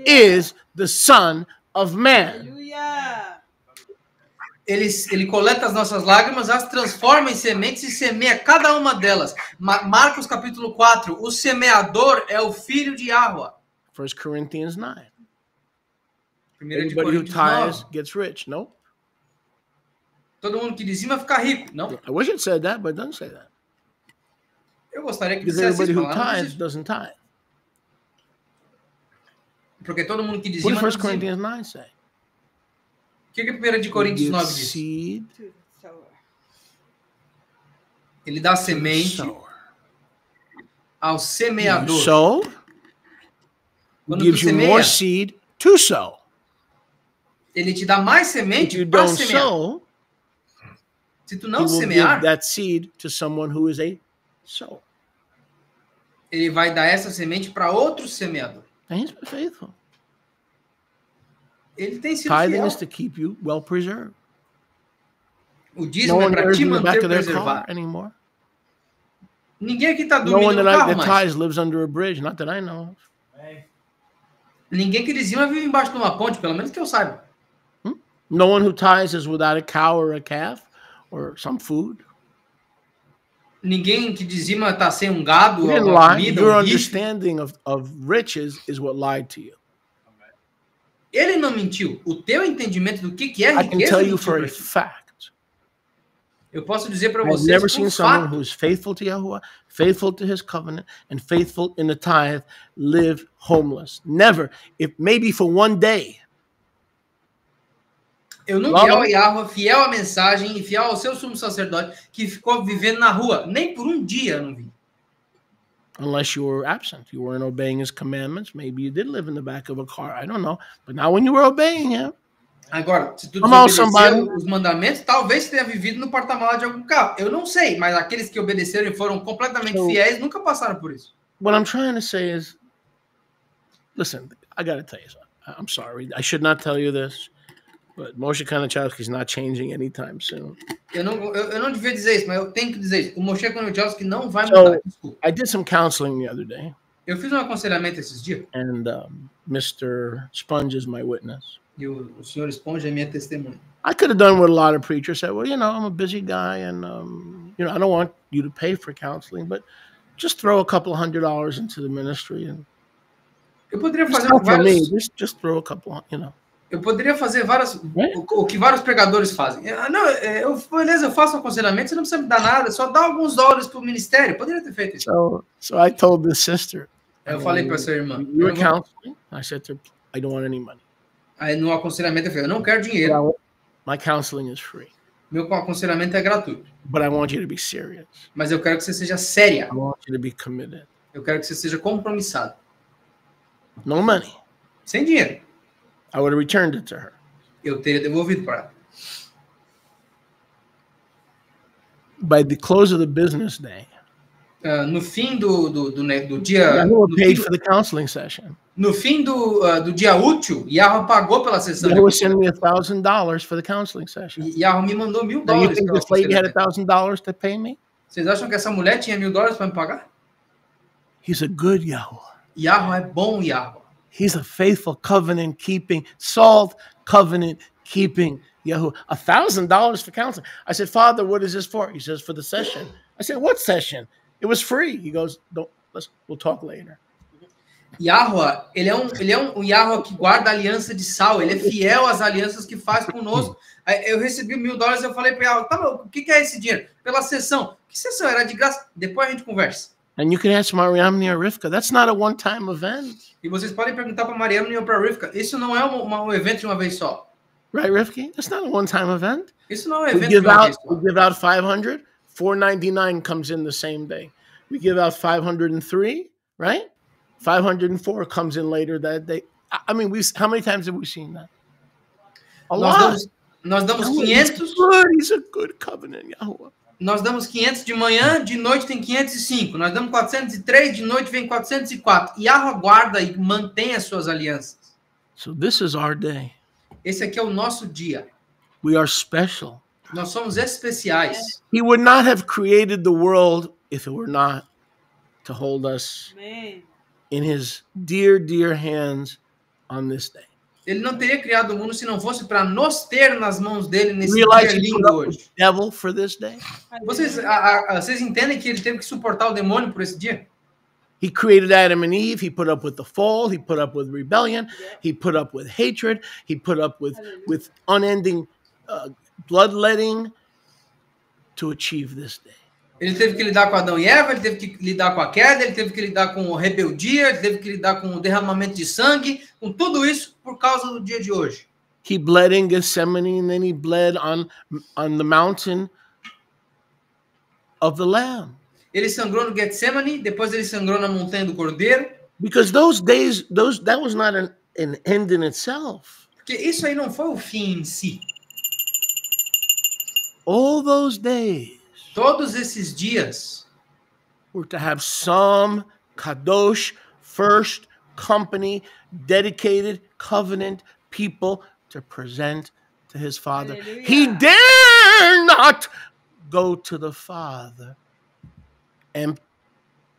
is the Son of Man. Ele coleta as nossas lágrimas, as transforma em sementes e semeia cada uma delas. Marcos capítulo 4, o semeador é o filho de Yahuwah. 1 Corinthians 9. 1 de Everybody who Coríntios tithes 9. gets rich. No? Todo mundo que dizima fica rico. Não? I wish it said that, but it doesn't say that. Eu gostaria que Because dissesse everybody isso, who mas não diz tithes isso. doesn't tithe. Porque todo mundo que What dizima does não 1 dizima. Corinthians 9 say? O que 1 de Coríntios He 9 gives diz? seed Ele dá to the semente sower. ao You semeador. sow, Quando gives tu you semeia, more seed to sow. ele te dá mais If semente you para don't semear. sow, Se tu he não will give semear, that seed to someone who is a sower. ele vai dar essa semente para outro semeador. And he's been faithful. Ele tem sido Tithing fiel. is to keep you well preserved. O No dízimo é one para lives te in the back manter of their car preservado. anymore. Ninguém aqui está No dormindo one no that carro mais. tithes lives under a bridge, not that I know of. Ninguém que dizima vive embaixo de uma ponte, pelo menos que eu saiba. No one who tithes is without a cow or a calf or some food. Ninguém que dizima está sem um gado, You ou didn't uma lie. comida, Your um bife. understanding of riches is what lied to you. Ele não mentiu. O teu entendimento do que é I can riqueza tell you mentiu for pra a ti. fact. Eu posso dizer para I've vocês never por seen someone fato. who is faithful to Yahuwah, faithful to his covenant, and faithful in the tithe live homeless. Never. If maybe for one day. Eu não vi a Yahweh fiel à mensagem e fiel ao seu sumo sacerdote que ficou vivendo na rua. Nem por um dia eu não vi. Unless you were absent. You weren't obeying his commandments. Maybe you did live in the back of a car. I don't know. But not when you were obeying him. Agora, se tu Come on, desobedeceu somebody. os mandamentos, talvez você tenha vivido no porta-malas de algum carro. Eu não sei, mas aqueles que obedeceram e foram completamente fiéis nunca passaram por isso. What I'm trying to say is, listen, I got to tell you something. I'm sorry. I should not tell you this, but Moshe Kanachowski is not changing anytime soon. Eu não devia dizer isso, mas eu tenho que dizer isso. O Moshe Kanachowski não vai mudar. Desculpa. I did some counseling the other day. Eu fiz um aconselhamento esses dias. And Mr. Sponge is my witness. E o senhor Esponja é minha testemunha. I could have done what a lot of preachers said. Well, I'm a busy guy, and I don't want you to pay for counseling, but just throw a couple $100 into the ministry, and eu poderia fazer vários. Just throw a couple, Eu poderia fazer várias, o que vários pregadores fazem. Beleza, eu faço um aconselhamento, você não precisa me dar nada, só dá alguns dólares para o ministério. Eu poderia ter feito isso. So I told this sister. Eu falei para essa irmã. You were counseling. I said to her, I don't want any money. Aí no aconselhamento eu falei, eu não quero dinheiro. My counseling is free. Meu aconselhamento é gratuito. But I want you to be serious. Mas eu quero que você seja séria. I want you to be committed. Eu quero que você seja compromissado. No money. Sem dinheiro. I would have returned it to her. Eu teria devolvido para ela. By the close of the business day. No fim do dia. Paid for the counseling session. No fim do dia útil, Yahweh pagou pela sessão. Yahweh sent me $1,000 for the counseling session. Yahweh me mandou $1,000. Do you think this lady had $1,000 to pay me? Vocês acham que essa mulher tinha $1,000 para me pagar? He's a good Yahweh. Yahweh é bom Yahweh. He's a faithful covenant keeping, salt covenant keeping Yahweh. $1,000 for counseling. I said, Father, what is this for? He says, for the session. I said, what session? It was free. He goes, we'll talk later. Yahweh, ele é um Yahweh que guarda a aliança de sal. Ele é fiel às alianças que faz conosco. Eu recebi $1,000, eu falei para Yahweh, tá, mas o que é esse dinheiro? Pela sessão. Que sessão? Era de graça? Depois a gente conversa. And you can ask Mariamne or Rivka. That's not a one-time event. E vocês podem perguntar para Mariamne ou para Rivka. Isso não é um evento de uma vez só. Right, Rivka? That's not a one-time event. Isso não é um evento de uma vez só. We give out 500. 499 comes in the same day. We give out 503, right? 504 comes in later that day. I mean, how many times have we seen that? A lot. Nós damos 500. He's a good covenant, Yahweh. Nós damos 500 de manhã, de noite tem 505. Nós damos 403, de noite vem 404. Yahweh guarda e mantém as suas alianças. So this is our day. Esse aqui é o nosso dia. We are special. Nós somos especiais. He would not have created the world if it were not to hold us in his dear, dear hands on this day. Ele não teria criado o mundo se não fosse para nos ter nas mãos dele nesse dia lindo hoje. Devil for this day? Vocês entendem que ele teve que suportar o demônio por esse dia? He created Adam and Eve. He put up with the fall. He put up with rebellion. He put up with hatred. He put up with unending bloodletting to achieve this day. Ele teve que lidar com Adão e Eva, ele teve que lidar com a queda, ele teve que lidar com a rebeldia, ele teve que lidar com o derramamento de sangue, com tudo isso por causa do dia de hoje. He bled in Gethsemane and then he bled on the mountain of the Lamb. Ele sangrou no Getsemane, depois ele sangrou na montanha do Cordeiro. Because those days, that was not an end in itself. Porque isso aí não foi o fim em si. All those days Todos esses dias were to have some kadosh, first company, dedicated covenant people to present to his Father. Hallelujah. He dare not go to the Father empty.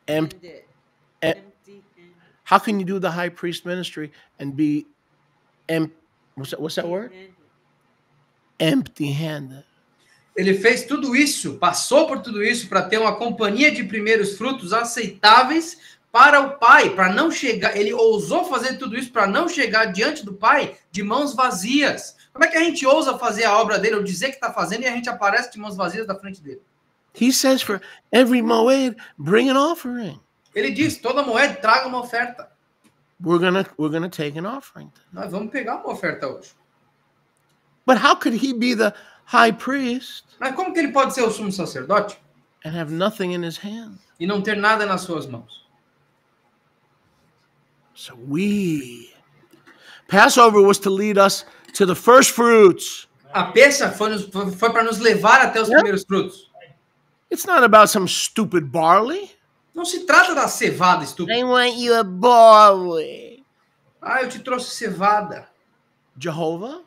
Empty. How can you do the high priest ministry and be what's that word? Empty-handed. ele fez tudo isso, passou por tudo isso para ter uma companhia de primeiros frutos aceitáveis para o Pai, para não chegar, ele ousou fazer tudo isso para não chegar diante do Pai de mãos vazias. Como é que a gente ousa fazer a obra dele, ou dizer que está fazendo, e a gente aparece de mãos vazias da frente dele? He says for every moed, bring an offering. Ele diz, toda moeda traga uma oferta. We're gonna take an offering. Nós vamos pegar uma oferta hoje. But how could he be the high priest Mas como que ele pode ser o sumo sacerdote and have nothing in his hand? e não ter nada nas suas mãos? So Passover was to lead us to the first fruits. A peça foi para nos levar até os primeiros frutos. It's not about some stupid barley. Não se trata da cevada estúpida. I want you a barley. Ah, eu te trouxe cevada. Jehovah?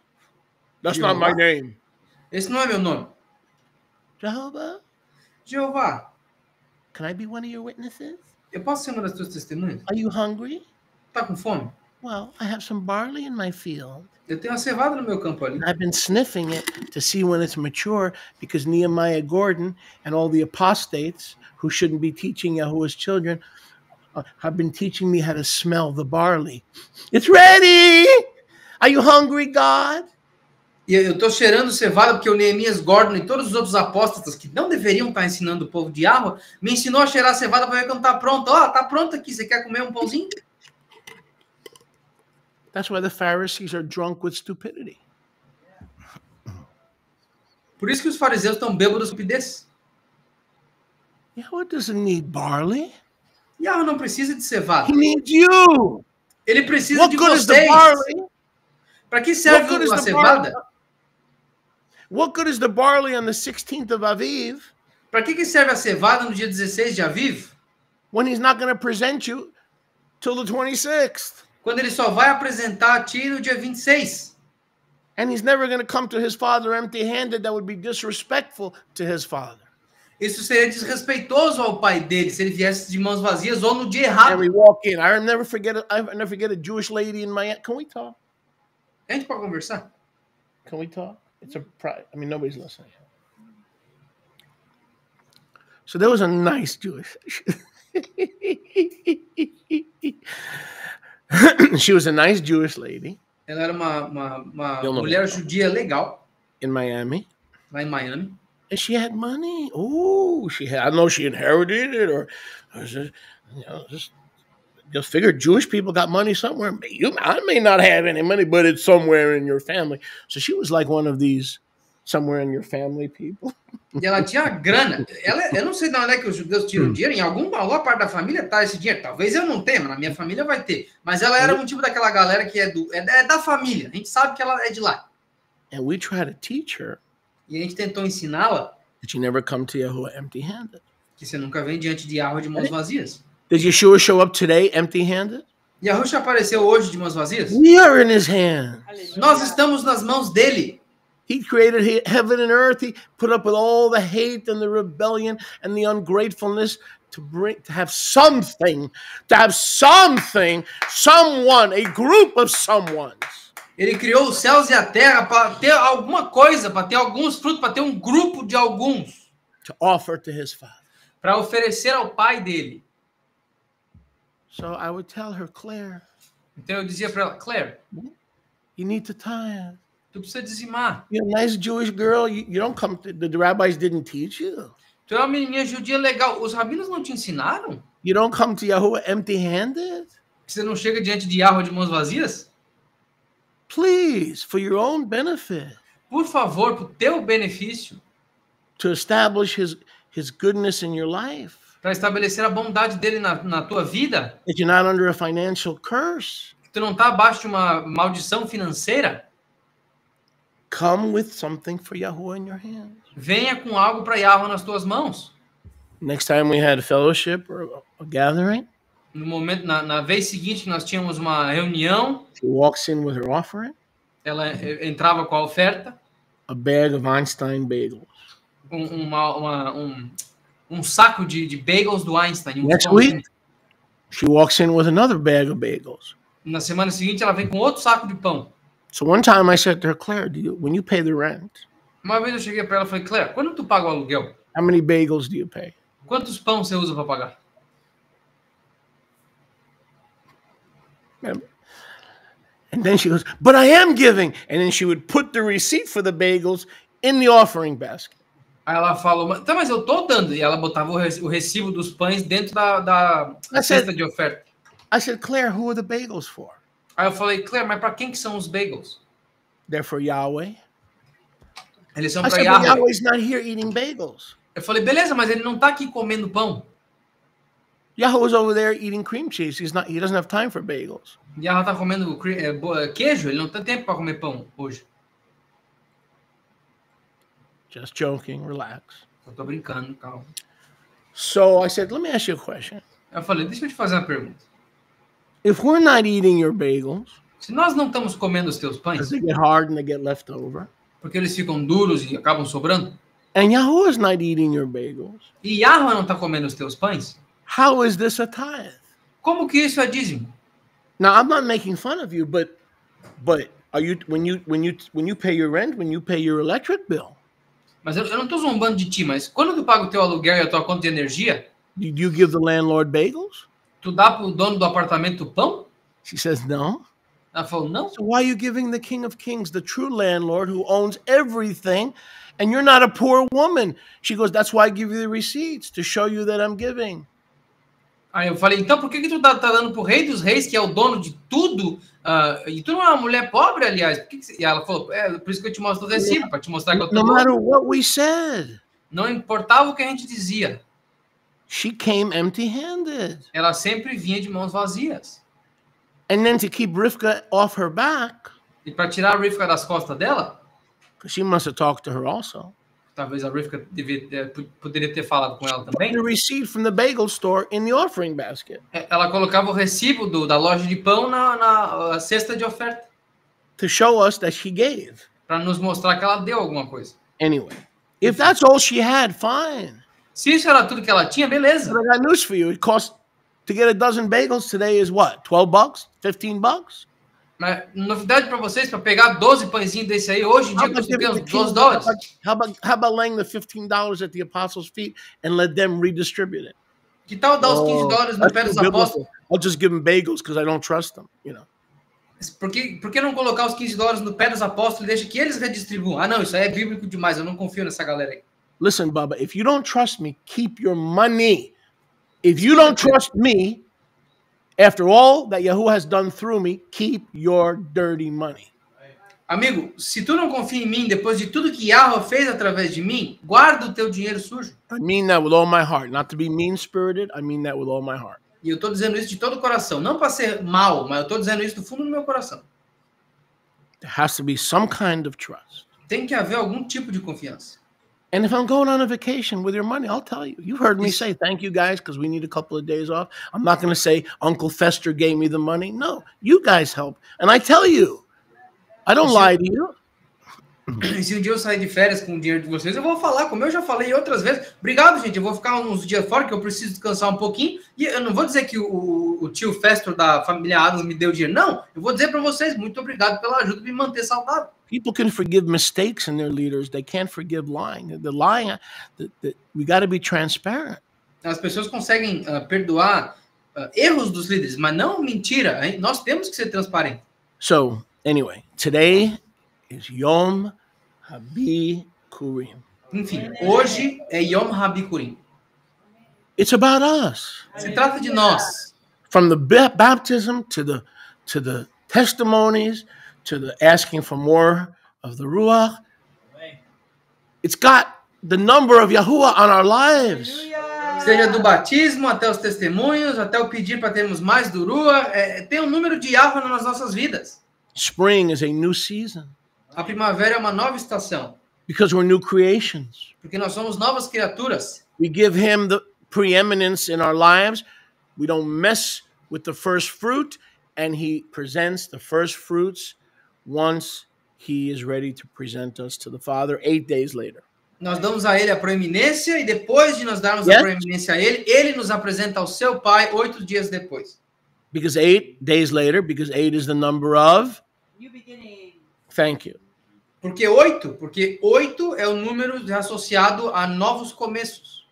That's Jehovah? not my name. Esse não é meu nome. Jehovah? Jeová, Can I be one of your witnesses? eu posso ser uma das tuas testemunhas? Are you hungry? Tá com fome? Well, I have some barley in my field. Eu tenho uma cevada no meu campo ali. I've been sniffing it to see when it's mature because Nehemiah Gordon and all the apostates who shouldn't be teaching Yahuwah's children have been teaching me how to smell the barley. It's ready! Are you hungry, God? E eu tô cheirando cevada porque o Neemias Gordon e todos os outros apóstatas que não deveriam estar ensinando o povo de Yahweh me ensinou a cheirar cevada para ver quando tá pronto. Ó, tá pronto aqui. Você quer comer um pãozinho? That's why the Pharisees are drunk with stupidity. Por isso que os fariseus estão bêbados de estupidez. Yahweh doesn't need barley. Yahweh não precisa de cevada. He needs you. Ele precisa What de good is the vocês. barley? Para que serve What good is a the cevada? What good is the barley on the 16th of Aviv Para que serve a cevada no dia 16 de Aviv? when he's not going to present you till the 26th? Quando ele só vai apresentar a ti no dia 26. And he's never going to come to his father empty-handed. That would be disrespectful to his father. Isso seria desrespeitoso ao pai dele se ele viesse de mãos vazias ou no dia And errado. we walk in. I never forget a Jewish lady in my. Can we talk? A gente pode conversar? Can we talk? It's a pride. I mean, nobody's listening. So there was a nice Jewish. She was a nice Jewish lady Ela era uma mulher judia legal, in Miami. lá em Miami. And she had money. Oh, she had. I don't know if she inherited it or just figured Jewish people got money somewhere. I may not have any money, but it's somewhere in your family. So she was like one of these somewhere in your family people. E ela tinha grana. Eu não sei de onde é que os judeus tiram dinheiro. Em alguma parte da família tá esse dinheiro. Talvez eu não tenha, mas na minha família vai ter. Mas ela era um tipo daquela galera que é da família. A gente sabe que ela é de lá. And we try to teach her E a gente tentou ensiná-la that you never come to Yahuwah empty-handed. que você nunca vem diante de Yahweh de mãos vazias. Did Yeshua show up today empty-handed? Yahushua apareceu hoje de mãos vazias? We are in his hands. Nós estamos nas mãos dele. He created heaven and earth. He put up with all the hate and the rebellion and the ungratefulness to have something, someone, a group of someones. Ele criou os céus e a terra para ter alguma coisa, para ter alguns frutos, para ter um grupo de alguns. To offer to his father. Para oferecer ao pai dele. So I would tell her, Claire. Então eu dizia para ela, Claire, you need to tithe. tu precisa dizimar. You're a nice Jewish girl. You don't come to, the rabbis didn't teach you. Tu é uma menininha judia legal. Os rabinos não te ensinaram? You don't come to Yahuwah empty-handed. Você não chega diante de Yahweh de mãos vazias? Please, for your own benefit. Por favor, para o teu benefício. To establish his goodness in your life. Para estabelecer a bondade dele na tua vida. That you're not under a financial curse. Que tu não está abaixo de uma maldição financeira. Come with something for Yahuwah in your hands. Venha com algo para Yahuwah nas tuas mãos. Next time we had a fellowship or a gathering. No momento, na vez seguinte que nós tínhamos uma reunião. She walks in with her offering. Ela entrava com a oferta. A bag of Einstein bagels. Um saco de bagels do Einstein. Next week, she walks in with another bag of bagels. Na semana seguinte, ela vem com outro saco de pão. So one time I said to her, Claire, when you pay the rent, uma vez eu cheguei para ela e falei, Claire, quando tu paga o aluguel? How many bagels do you pay? Quantos pães você usa para pagar? And then she goes, but I am giving. And then she would put the receipt for the bagels in the offering basket. Aí ela falou, tá, mas eu tô dando. E ela botava o recibo dos pães dentro da cesta de oferta. I said, Claire, who are the bagels for? Aí eu falei, Claire, mas para quem que são os bagels? They're for Yahweh. Eles são para Yahweh. Yahweh's not here eating bagels. Eu falei, beleza, mas ele não tá aqui comendo pão. Yahweh's over there eating cream cheese. He doesn't have time for bagels. Yahweh tá comendo queijo, ele não tem tempo para comer pão hoje. Just joking, relax. Eu tô brincando, calma. So I said, let me ask you a question. Eu falei, deixa eu te fazer uma pergunta. If we're not eating your bagels, se nós não estamos comendo os teus pães, they get hard and they get left over, porque eles ficam duros e acabam sobrando, and Yahuwah's not eating your bagels, e Yahweh não está comendo os teus pães, how is this a tithe? Como que isso é dízimo? Now I'm not making fun of you, but are you when you pay your rent, when you pay your electric bill? Mas eu não estou zombando de ti, mas quando tu paga o teu aluguel e a tua conta de energia, do you give the landlord bagels? Tu dá para o dono do apartamento pão? She says no. Ela falou, não. So why are you giving the King of Kings, the true landlord who owns everything, and you're not a poor woman? She goes, that's why I give you the receipts, to show you that I'm giving. Aí eu falei, então por que tu tá dando pro Rei dos Reis, que é o dono de tudo, e tu não é uma mulher pobre, aliás? E ela falou, por isso que eu te mostro o recibo, para te mostrar que eu tô No matter what we said. Não importava o que a gente dizia. She came empty-handed. Ela sempre vinha de mãos vazias. And then to keep Rivka off her back. E para tirar a Rivka das costas dela? Because she must have talked to her also. Talvez a Rivka poderia ter falado com ela também. The receipt from the bagel store in the offering basket. Ela colocava o recibo da loja de pão na cesta de oferta. To show us that she gave. Para nos mostrar que ela deu alguma coisa. Anyway, if that's all she had, fine. Se isso era tudo que ela tinha, beleza. But I got news for you. It costs to get a dozen bagels today is what? $12? $15? Mas novidade para vocês, para pegar 12 pãezinhos desse aí, hoje em dia custa $12. How about laying the $15 at the apostles' feet and let them redistribute it? Que tal dar os $15 no pé dos apóstolos? I'll just give them bagels because I don't trust them, you know. Por que não colocar os $15 no pé dos apóstolos e deixa que eles redistribuam? Ah, não, isso aí é bíblico demais, eu não confio nessa galera aí. Listen, Bubba, if you don't trust me, keep your money. If you don't trust me, after all that Yahuwah has done through me, keep your dirty money. Amigo, se tu não confia em mim, depois de tudo que Yahuwah fez através de mim, guarda o teu dinheiro sujo. I mean that with all my heart. Not to be mean-spirited, I mean that with all my heart. E eu estou dizendo isso de todo o coração. Não para ser mal, mas eu estou dizendo isso do fundo do meu coração. There has to be some kind of trust. Tem que haver algum tipo de confiança. And if I'm going on a vacation with your money, I'll tell you. You've heard me say, thank you guys, because we need a couple of days off. I'm not going to say, Uncle Fester gave me the money. No, you guys help. And I tell you, I don't lie to you. E se um dia eu sair de férias com o dinheiro de vocês, eu vou falar, como eu já falei outras vezes. Obrigado, gente, eu vou ficar uns dias fora, que eu preciso descansar um pouquinho. E eu não vou dizer que o tio Fester da família Adams me deu dinheiro. Não, eu vou dizer para vocês, muito obrigado pela ajuda de me manter saudável. People can forgive mistakes in their leaders. They can't forgive lying. The lying, we got to be transparent. As pessoas conseguem perdoar erros dos líderes, mas não mentira. Hein? Nós temos que ser transparentes. So, anyway, today is Yom HaBikurim. Enfim, hoje é Yom HaBikurim. It's about us. Se trata de nós. From the baptism to the testimonies, to the asking for more of the Ruach. It's got the number of Yahuwah on our lives. Seja do batismo até os testemunhos, até o pedir para termos mais do Rua, tem um número de Yahweh nas nossas vidas. Spring is a new season. A primavera é uma nova estação. Because we're new creations. Porque nós somos novas criaturas. We give him the preeminence in our lives. We don't mess with the first fruit, and he presents the first fruits once he is ready to present us to the Father 8 days later. Nós damos a ele a proeminência e depois de nós darmos a proeminência a ele, ele nos apresenta ao seu Pai 8 dias depois. Because 8 days later, because 8 is the number of New beginning. Thank you. Porque 8 é o número associado a novos começos.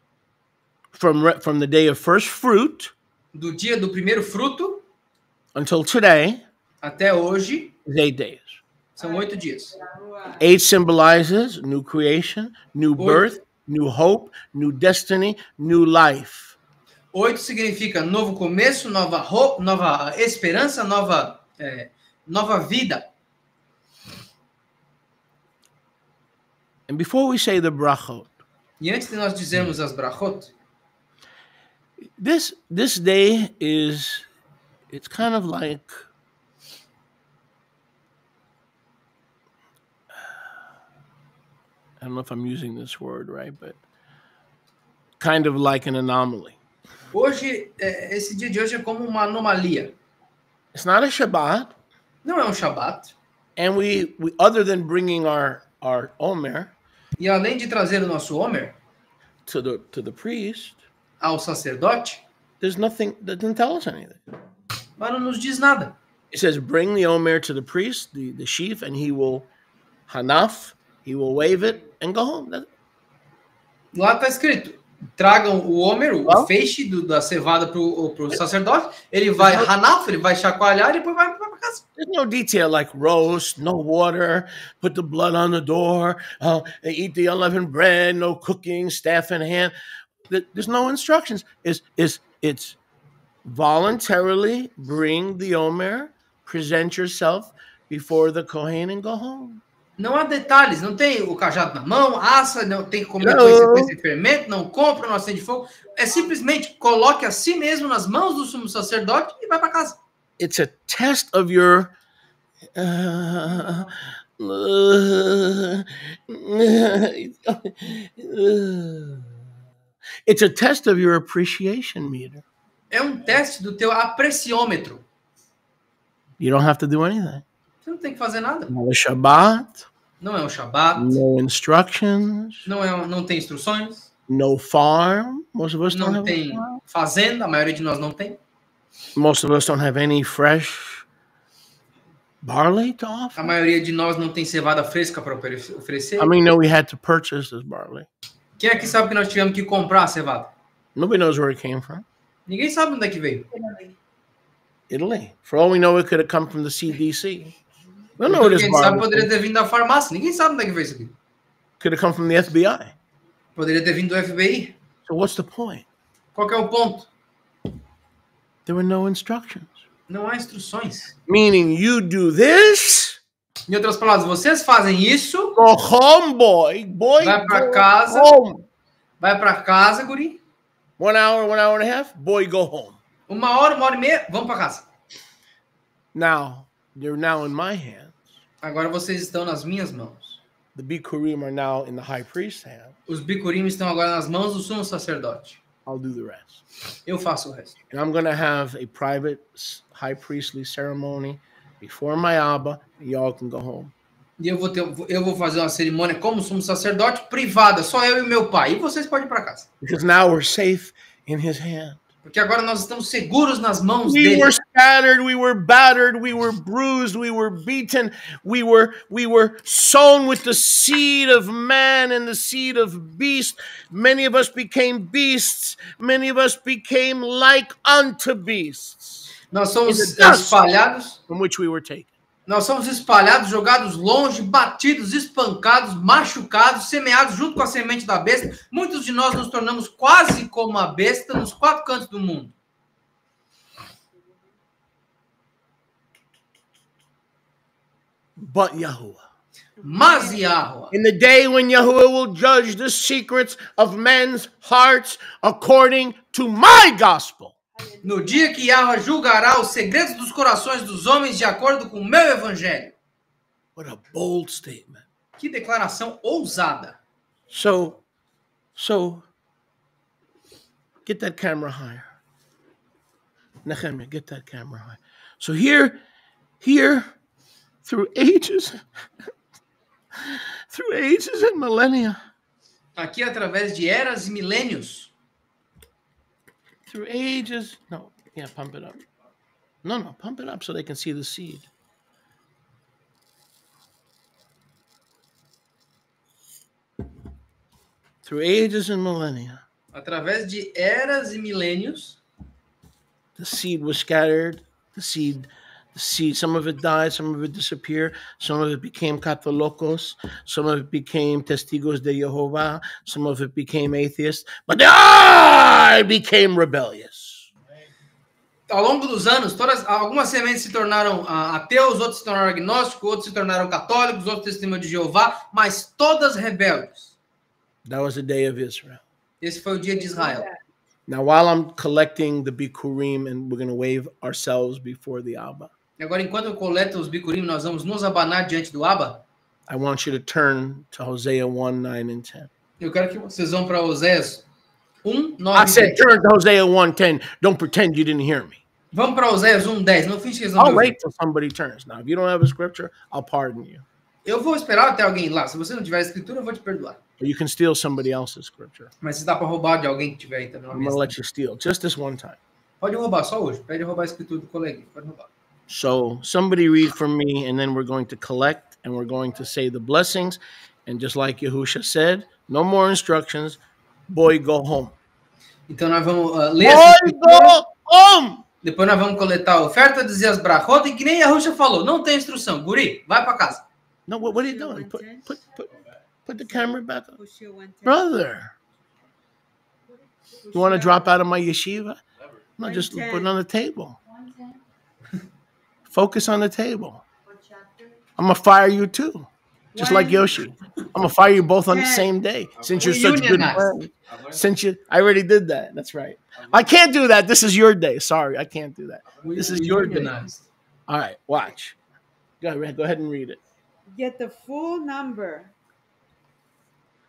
From the day of first fruit, do dia do primeiro fruto, until today, até hoje, is 8 days. São 8 dias. 8 symbolizes new creation, new birth, new hope, new destiny, new life. 8 significa novo começo, nova hope, nova esperança, nova vida. And before we say the brachot, e antes de nós dizermos as brachot, this day it's kind of like I don't know if I'm using this word right, but kind of like an anomaly. Hoje, esse dia de hoje é como uma anomalia. It's not a Shabbat. Não é um Shabbat. And we other than bringing our Omer, e além de trazer o nosso Omer to the priest, ao sacerdote, there's nothing that doesn't tell us anything. Mas não nos diz nada. It says, bring the Omer to the priest, the sheaf, and he will hanaf, he will wave it and go home. Lá está escrito, tragam o Omer, o feixe da cevada pro sacerdote, ele vai hanaf, ele vai chacoalhar e depois vai para casa. There's no detail like roast, no water, put the blood on the door, eat the unleavened bread, no cooking, staff in hand. There's no instructions. It's voluntarily bring the Omer, present yourself before the Kohen and go home. Não há detalhes, não tem o cajado na mão, assa, não tem que comer com esse fermento, não compra, não acende fogo. É simplesmente coloque a si mesmo nas mãos do sumo sacerdote e vai para casa. It's a test of your it's a test of your appreciation meter. É um teste do teu apreciômetro. You don't have to do anything. Você não tem que fazer nada. No Shabbat. Não é um Shabbat. No instructions. Não tem instruções. No farm. Most of us não don't tem have fazenda. A maioria de nós não tem. Most of us don't have any fresh barley to offer. A maioria de nós não tem cevada fresca para oferecer. I mean, no, we had to purchase this barley. Quem aqui sabe que nós tivemos que comprar a cevada? Nobody knows where it came from. Ninguém sabe onde é que veio. Italy. For all we know, it could have come from the CDC. We don't know where this Quem barley sabe poderia ter vindo da farmácia. Ninguém sabe onde é que veio isso aqui. could have come from the FBI. Poderia ter vindo do FBI. So what's the point? Qual que é o ponto? There were no instructions. Não há instruções. Meaning you do this. Em outras palavras, vocês fazem isso. Go home, boy. Vai para casa. Home. Vai para casa, guri. 1 hour, 1 hour and a half. Boy, go home. 1 hora, 1 hora e meia. Vamos para casa. Now, they're now in my hands. Agora vocês estão nas minhas mãos. The Bikurim are now in the high priest's hand. Os Bikurim estão agora nas mãos do sumo sacerdote. I'll do the rest. Eu faço o resto. And I'm going to have a private high priestly ceremony before my Abba, and y'all can go home. E eu vou fazer uma cerimônia como sumo sacerdote privada, só eu e meu pai. E vocês podem ir para casa. Because now we're safe in his hand. Porque agora nós estamos seguros nas mãos We dele. were scattered, we were battered, we were bruised, we were beaten, we were sown with the seed of man and the seed of beast. Many of us became beasts, many of us became like unto beasts. Nós somos espalhados, from which we were taken. Nós somos espalhados, jogados longe, batidos, espancados, machucados, semeados junto com a semente da besta. Muitos de nós nos tornamos quase como a besta nos 4 cantos do mundo. But Yahuwah. Mas Yahuwah, in the day when Yahuwah will judge the secrets of men's hearts according to my gospel. no dia que Yahuwah julgará os segredos dos corações dos homens de acordo com o meu evangelho. What a bold statement. Que declaração ousada. So get that camera higher. Nehemiah, get that camera high. So here, through ages and millennia. Aqui através de eras e milênios. Through ages. No, yeah, pump it up. No, pump it up so they can see the seed. Through ages and millennia. Através de eras e milênios. The seed was scattered. The seed, some of it died, some of it disappeared, some of it became catolocos, some of it became testigos de Jehovah, some of it became atheists, but they became rebellious. Ao longo dos anos, algumas sementes se tornaram ateus, outros se tornaram agnósticos, outros se tornaram católicos, outros testemunham de Jeová, mas todas rebeldes. That was the day of Israel. Esse foi o dia de Israel. Now, while I'm collecting the Bikurim, and we're going to wave ourselves before the Abba. Agora, enquanto eu coleto os Bikurim, nós vamos nos abanar diante do Abba. I want you to turn to Hosea 1, 9, and 10. Eu quero que vocês vão para Oséias 1, 9 I said turn to Hosea 1, 10. Don't pretend you didn't hear me. Vamos para Oséias 1, 10. Não finge que eles não I'll wait till somebody turns. Now, if you don't have a scripture, I'll pardon you. Eu vou esperar até alguém lá. Se você não tiver a escritura, eu vou te perdoar. Or you can steal somebody else's scripture. Mas se dá para roubar de alguém que tiver aí também. I'm going to let you steal just this one time. Pode roubar, só hoje. Pede roubar a escritura do colega. Pode roubar. So somebody read from me, and then we're going to collect, and we're going to say the blessings. And just like Yahusha said, no more instructions. Boy, go home. Então nós vamos ler Boy, go home! Depois nós vamos coletar a oferta, dizer as brachot, e que nem Yahusha falou, não tem instrução. Guri, vai para casa. No, what are you doing? Put the camera back up. Brother, you want to drop out of my yeshiva? No, just put it on the table. Focus on the table. I'm going to fire you too. Just like Yoshi. I'm going to fire you both on the same day. Since you're such good friends. I already did that. That's right. I can't do that. This is your day. Sorry, I can't do that. This is your day. All right, watch. Go ahead and read it. Get the full number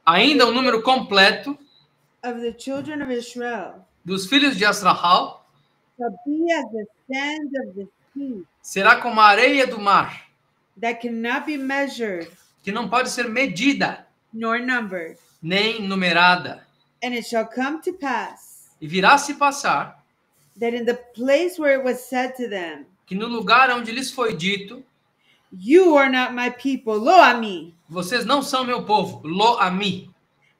ainda o número completo of the children of Israel dos filhos de Astrahal shall be as the sand of the sea, será como a areia do mar, that cannot be measured, que não pode ser medida, nor numbered. Nem numerada. And it shall come to pass, e virá se passar, that in the place where it was said to them, que no lugar onde lhes foi dito, you are not my people, lo ami. Vocês não são meu povo, lo ami.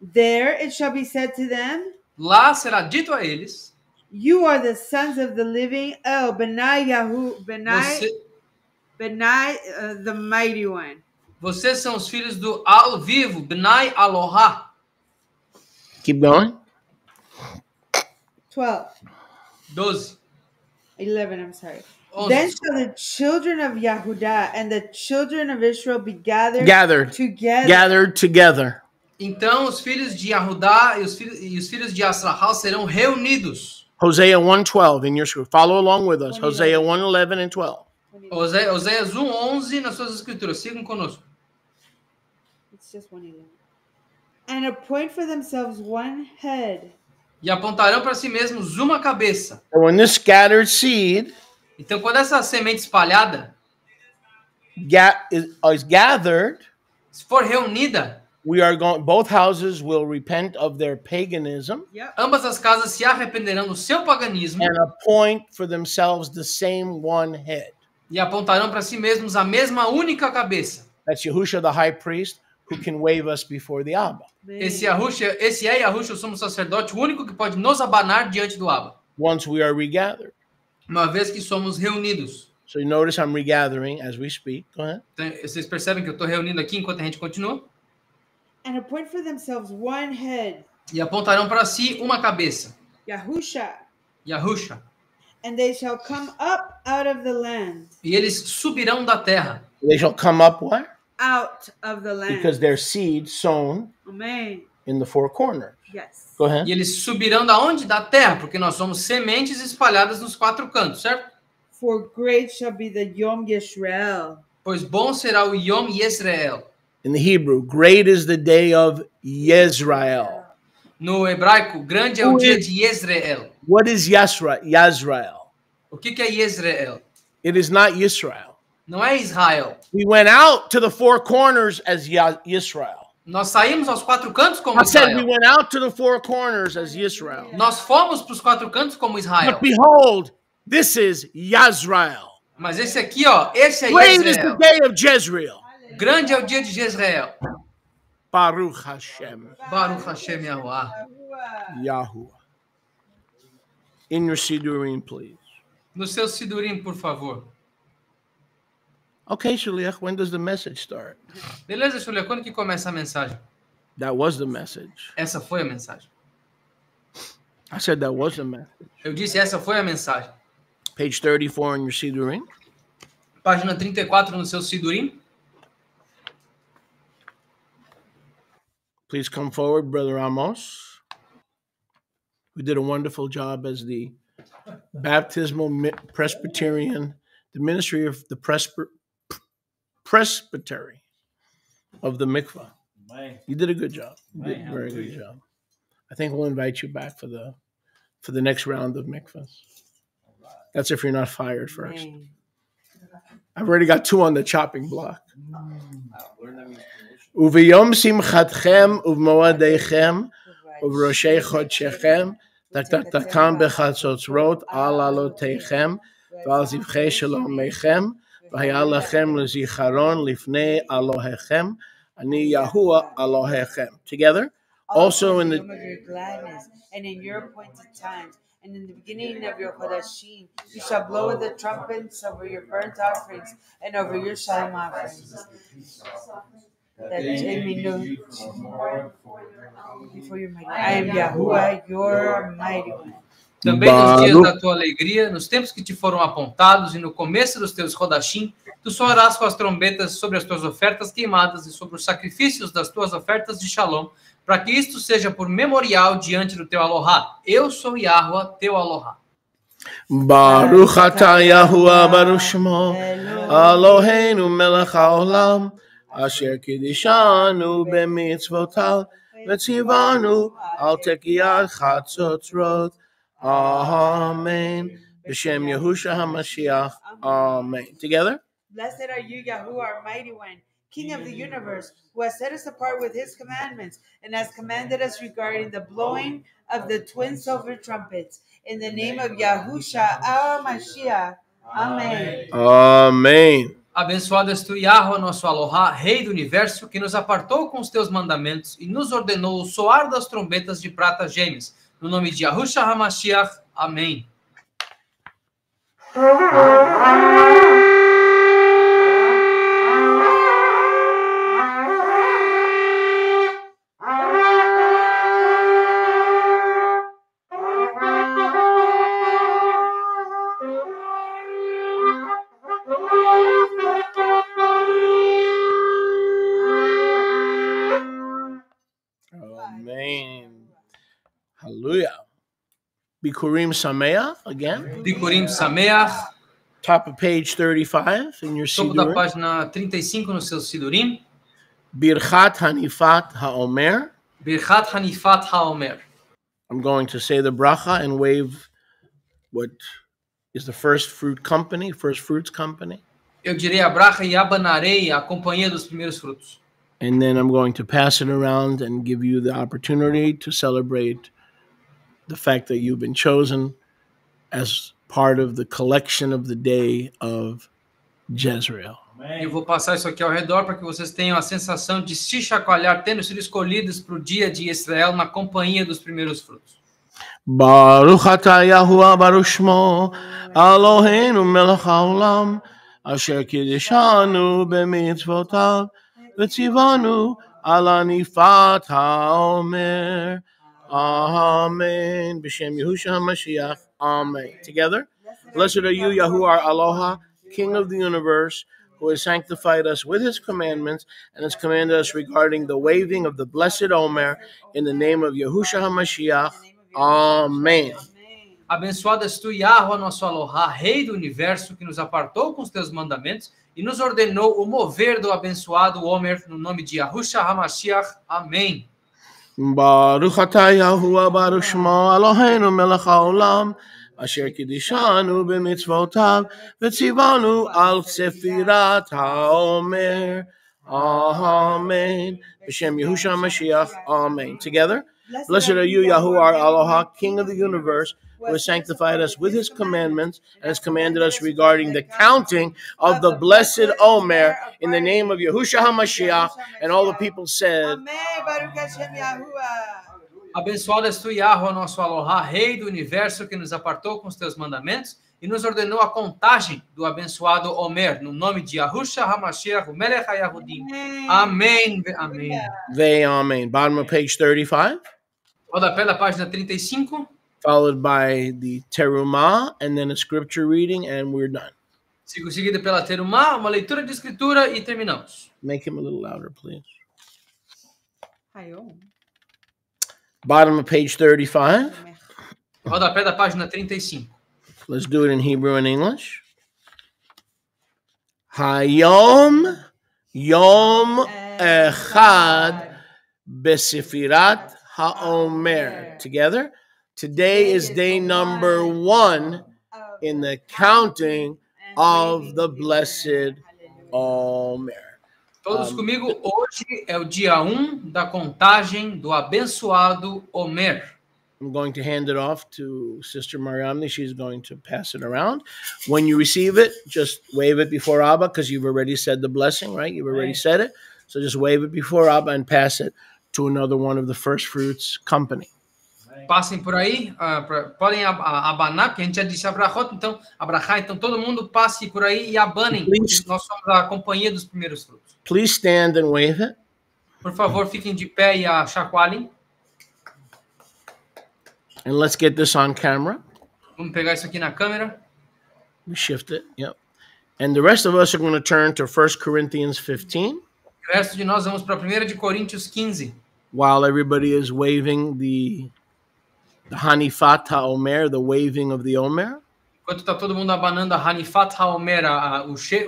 There it shall be said to them, lá será dito a eles, you are the sons of the living El, Benai Yahu, Benai, the mighty one. Vocês são os filhos do Al vivo, Benai Aloha. Keep going. 12. 11, I'm sorry. 11. Then shall the children of Yehudah and the children of Israel be gathered together. Então os filhos de Yehudá e os filhos de Astrahal serão reunidos. Hosea 1:12 in your script. Follow along with us. Hosea 1:11 and 12. Oséias 1:11 nas suas escrituras. Sigam conosco. It's just 1:11. And appoint for themselves one head. E apontarão para si mesmos uma cabeça. And when this scattered seed então, quando essa semente espalhada is gathered, se for reunida, both houses will repent of their paganism. Yep. Ambas as casas se arrependerão do seu paganismo. And appoint for themselves the same one head. E apontarão para si mesmos a mesma única cabeça. That's Yahusha, the high priest, who can wave us before the Abba. Esse é Yahusha, o sumo sacerdote, o único que pode nos abanar diante do Abba. Once we are regathered. Uma vez que somos reunidos. So you notice I'm regathering as we speak. Go ahead. Então, vocês percebem que eu estou reunindo aqui enquanto a gente continua? And appoint for themselves one head. E apontarão para si uma cabeça. Yahusha. And they shall come up out of the land. E eles subirão da terra. They shall come up what? out of the land. Because they're seed sown Amen. in the four corners. Yes. Go ahead. E eles subirão da onde? Da terra, porque nós somos sementes espalhadas nos quatro cantos, certo? For great shall be the Yom Yisrael. Pois bom será o Yom Yisrael. In the Hebrew, great is the day of Yisrael. No hebraico, grande é o dia de Yisrael. What is Yisrael? O que é Yisrael? It is not Yisrael. Não é Israel. We went out to the four corners as Yisrael. Nós saímos aos quatro cantos como I said we Israel. went out to the four corners as Yisrael. Nós fomos para os quatro cantos como Israel. But behold, this is Yisrael. Mas esse aqui, ó, esse é Great is the Israel. day of Jezreel. Grande é o dia de Jezreel. Baruch Hashem. Baruch Hashem Yahuwah. Yahuwah. In your Sidurim, please. No seu Sidurim, por favor. Okay, Shaliach, when does the message start? Beleza, Julia? Quando que começa a mensagem? That was the message. Essa foi a mensagem. I said that was the message. Eu disse, essa foi a mensagem. Page 34 in your Sidurim. Página 34 no seu Sidurim. Please come forward, Brother Amos. We did a wonderful job as the baptismal Presbyterian, the ministry of the presbytery of the mikvah. You did a good job. You did a very good job. I think we'll invite you back for the next round of mikvahs. That's if you're not fired first. I've already got 2 on the chopping block. Uviyom simchatchem uvmoadeichem uvroshei chodshechem taktakam bechatzotzrot al aloteichem v'al zivchei shalom meichem v'haya lachem lezicharon lifnei Elohechem ani Yahuwah Elohechem. Together, also in the your gladness and in your appointed times. And in the beginning of your Chodashim, you shall blow the trumpets over your burnt offerings and over your shalom offerings. That they may know before your mighty. I am Yahuwah, your mighty one. Também nos dias da tua alegria, nos tempos que te foram apontados e no começo dos teus Rodashim, tu soarás com as trombetas sobre as tuas ofertas queimadas e sobre os sacrifícios das tuas ofertas de Shalom, para que isto seja por memorial diante do teu Aloha. Eu sou Yahuwah, teu Aloha. Baruch atah Yahuwah Baruch Shmo Eloheinu melech haolam asher kiddushanu b'mitzvotav v'tzivanu al tekiyat chatzotzrot. Amen. B'shem Yehusha HaMashiach. Amen. Together? Blessed are you, Yahuwah, our mighty one, King of the universe, who has set us apart with his commandments and has commanded us regarding the blowing of the twin silver trumpets. In the name of Yahusha, our Mashiach. Amen. Amen. Abençoado és tu, Yahuwah, nosso Aloha, Rei do Universo, que nos apartou com os teus mandamentos e nos ordenou o soar das trombetas de prata gêmeas. No nome de Yahusha HaMashiach. Amém. Hallelujah. Bikurim Sameach again. Bikurim Sameach. Top of page 35 in your Topo da Sidurim. página 35 no seu Sidurim. Birchat Hanifat HaOmer. Birchat Hanifat HaOmer. I'm going to say the bracha and wave what is the first fruits company. Eu direi a bracha e abanarei a companhia dos primeiros frutos. And then I'm going to pass it around and give you the opportunity to celebrate the fact that you've been chosen as part of the collection of the day of Jezreel. Eu vou passar isso aqui ao redor para que vocês tenham a sensação de se chacoalhar, tendo sido escolhidos para o dia de Israel na companhia dos primeiros frutos. Baruch atah Yahuwah Baruch Shmo Eloheinu melech haolam asher kiddushanu b'mitzvotav v'tzivanu al hanifat haomer. Amen. B'shem Yehusha HaMashiach. Amen. Together. Blessed are you, Yahuwah, our Aloha, King of the universe, who has sanctified us with his commandments and has commanded us regarding the waving of the blessed Omer, in the name of Yahushua HaMashiach. Amen. Abençoado és tu, Yahweh, nosso Aloha, Rei do Universo, que nos apartou com os teus mandamentos e nos ordenou o mover do abençoado Omer, no nome de Yahushua HaMashiach. Amém. Baruch atah Yahuwah Baruch Shmo Eloheinu melech haolam asher kiddushanu b'mitzvotav v'tzivanu al sefirat haomer. Amen. B'shem Yahushua HaMashiach. Amen. Together. Blessed are you, Yahuwah, our Aloha, King of the universe, who has sanctified us with his commandments and has commanded us regarding the counting of the blessed Omer, in the name of Yahushua HaMashiach. And all the people said, Abençoado és tu, Yahweh, nosso Aloha, Rei do Universo, que nos apartou com os teus mandamentos e nos ordenou a contagem do abençoado Omer, no nome de Yahushua HaMashiach, o Melech HaYahudim. Amém. Amém. Amen. Bottom of page 35. Rodapé da página 35. Followed by the Terumah, and then a scripture reading, and we're done. Seguido pela Terumah, uma leitura de escritura e terminamos. Make him a little louder, please. Hayom. Bottom of page 35. Rodapé da página 35. Let's do it in Hebrew and English. Hayom Yom Echad Besifirat HaOmer. Together. Today is day number 1 in the counting of the blessed Omer. Todos comigo, hoje é o dia 1 da contagem do abençoado Omer. I'm going to hand it off to Sister Mariamne. She's going to pass it around. When you receive it, just wave it before Abba, because you've already said the blessing, right? You've already said it. So just wave it before Abba and pass it to another one of the First Fruits company. Passem por aí, podem abanar, porque a gente já disse abrahot, então todo mundo passe por aí e abanem, porque nós somos a companhia dos primeiros frutos. Please stand and wave it. Por favor, fiquem de pé e chacoalhem. And let's get this on camera. Vamos pegar isso aqui na câmera. We shift it, yep. And the rest of us are going to turn to 1 Corinthians 15. O resto de nós vamos para 1 de Coríntios 15. While everybody is waving the Hanifat HaOmer, the waving of the Omer. Enquanto está todo mundo abanando a Hanifat HaOmer,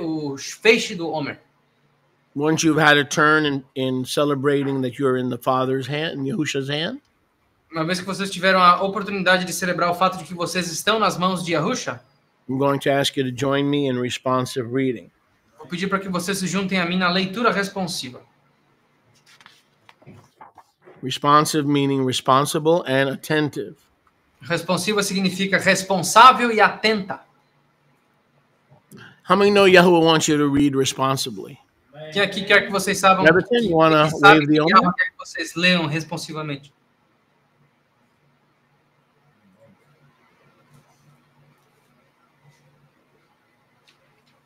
o feixe do Omer. Once you've had a turn in celebrating that you're in the Father's hand, in Yahusha's hand. Uma vez que vocês tiveram a oportunidade de celebrar o fato de que vocês estão nas mãos de Yahusha, I'm going to ask you to join me in responsive reading. Vou pedir para que vocês se juntem a mim na leitura responsiva. Responsive meaning responsible and attentive. Responsiva significa responsável e atenta. How many know Yahuwah wants you to read responsibly? Quem aqui quer que vocês saibam you wanna wave the Omer? Quer que vocês leiam responsivamente.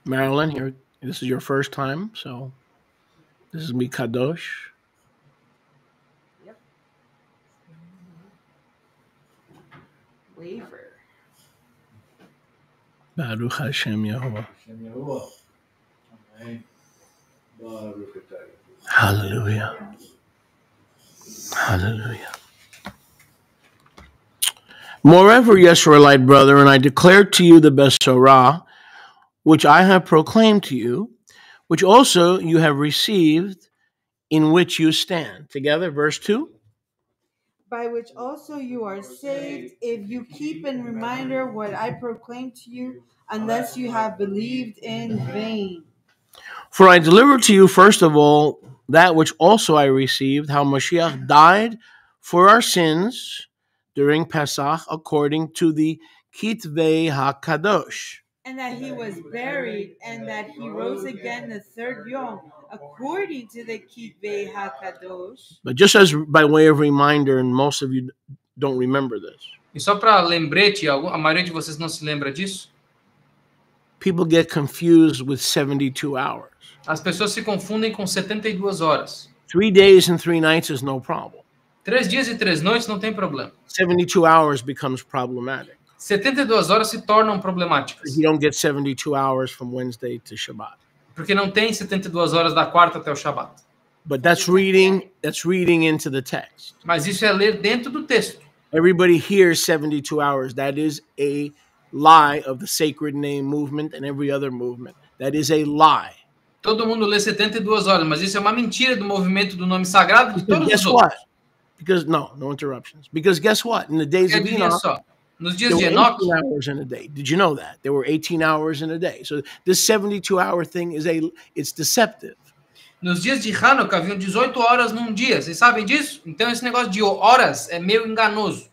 Marilyn, here, this is your first time, so this is me Kadosh. Yep. Waver. Baruch Hashem Yahuwah. Hallelujah. Hallelujah. Moreover, Yisraelite brethren, I declare to you the Besorah, which I have proclaimed to you, which also you have received, in which you stand. Together, verse 2. By which also you are saved, if you keep in reminder what I proclaim to you, unless you have believed in vain. For I delivered to you, first of all, that which also I received, how Mashiach died for our sins during Pesach, according to the Kitvei HaKadosh. And that he was buried, and that he rose again the third yom, according to the Kitvei HaKadosh. But just as by way of reminder, and most of you don't remember this. E só para lembrete, a maioria de vocês não se lembra disso? People get confused with 72 hours. As pessoas se confundem com 72 horas. 3 days and 3 nights is no problem. 3 dias e 3 noites não tem problema. 72 hours becomes problematic. 72 horas se tornam problemáticas. You don't get 72 hours from Wednesday to Shabbat. Porque não tem 72 horas da quarta até o Shabat. But that's reading into the text. Mas isso é ler dentro do texto. Everybody hears 72 hours. That is a lie of the Sacred Name movement and every other movement. That is a lie. Todo mundo lê 72 horas, mas isso é uma mentira do movimento do nome sagrado de todos os outros. What? Because no interruptions. Because guess what? In the days of Enoch, nos dias de Enoch, 18 hours in a day. Did you know that? There were 18 hours in a day. So this 72-hour thing it's deceptive. Nos dias de Hanukkah haviam 18 horas num dia. Vocês sabem disso? Então esse negócio de horas é meio enganoso.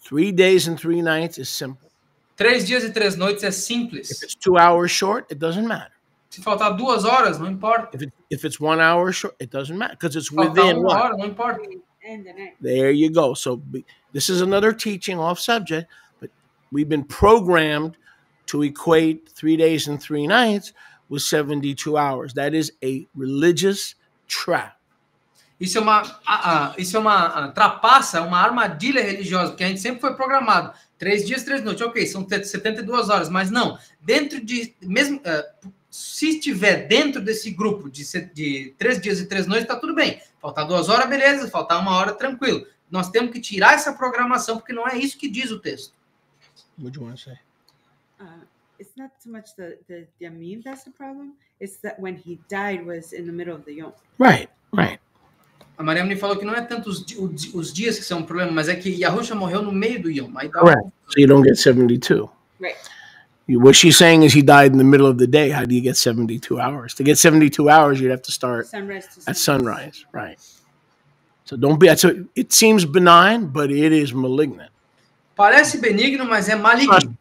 3 days and 3 nights is simple. 3 dias e 3 noites é simples. If it's 2 hours short, it doesn't matter. Se faltar 2 horas, não importa. If it's 1 hour short, it doesn't matter because it's faltar within uma what? hora, não importa. There you go. So this is another teaching off subject, but we've been programmed to equate 3 days and 3 nights with 72 hours. That is a religious trap. Isso é uma trapaça, uma armadilha religiosa, porque a gente sempre foi programado. 3 dias, 3 noites. Ok, são 72 horas, mas não. Dentro de... mesmo se estiver dentro desse grupo de 3 dias e 3 noites, tá tudo bem. Faltar 2 horas, beleza. Faltar 1 hora, tranquilo. Nós temos que tirar essa programação, porque não é isso que diz o texto. What do you want to say? It's not so much the Yamim that's the problem. It's that when he died was in the middle of the Yom. Right. A Maria me falou que não é tanto os dias que são um problema, mas é que Yahusha morreu no meio do Yom. Aí Correct. So you don't get 72. Right. What she's saying is he died in the middle of the day. How do you get 72 hours? To get 72 hours, you'd have to start at sunrise. Right. So don't be... So it seems benign, but it is malignant. Parece benigno, mas é maligno.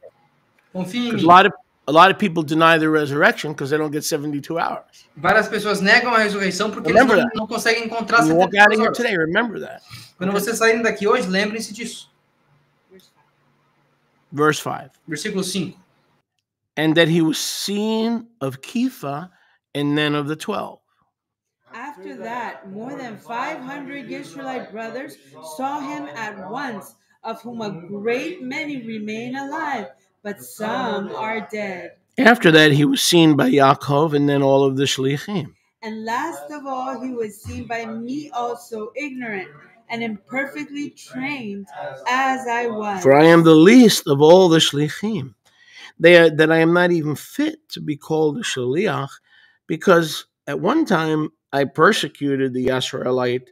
Confia em mim. A lot of people deny the resurrection because they don't get 72 hours. Várias pessoas negam a ressurreição porque eles não conseguem encontrar 72 horas. Today, remember that. Quando vocês saírem daqui hoje, lembrem-se disso. Verse 5. Versículo 5. And that he was seen of Kepha and then of the 12. After that, more than 500 Israelite brothers saw him at once, of whom a great many remain alive, but some are dead. After that, he was seen by Yaakov and then all of the Shlichim. And last of all, he was seen by me also, ignorant and imperfectly trained as I was. For I am the least of all the Shlichim, that I am not even fit to be called a Shaliach, because at one time I persecuted the Yisraelite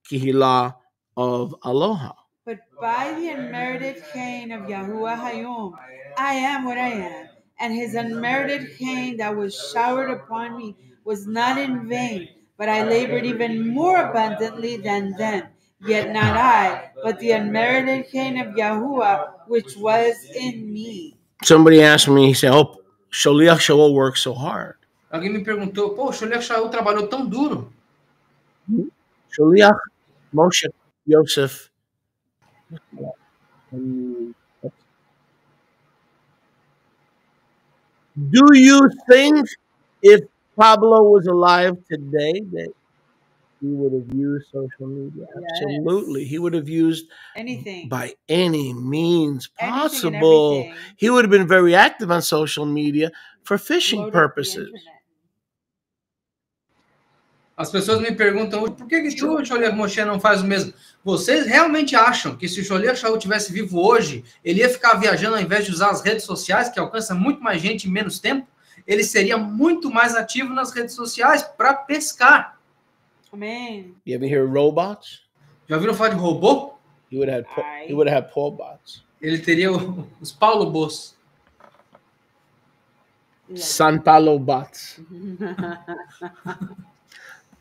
Kehillah of Aloha. But by the unmerited Cain of Yahuwah Hayom, I am what I am, and his unmerited Cain that was showered upon me was not in vain, but I labored even more abundantly than them. Yet not I, but the unmerited Cain of Yahuwah, which was in me. Somebody asked me, he said, oh, Shaliach Shaul works so hard. Alguém me perguntou, pô, o Shaliach Shaul trabalhou tão duro. Shaliach Moshe Yosef. Do you think if Pablo was alive today that he would have used social media? Yes. Absolutely. He would have used anything by any means possible. He would have been very active on social media for fishing purposes. As pessoas me perguntam, por que o Shaliach Moshe não faz o mesmo? Vocês realmente acham que se o Shaliach Shaul tivesse vivo hoje, ele ia ficar viajando ao invés de usar as redes sociais, que alcança muito mais gente em menos tempo? Ele seria muito mais ativo nas redes sociais para pescar. Amém. You ever hear robots? Já ouviram falar de robô? He would have had Paul bots. Ele teria os Paulo Bots. San Paulo bots.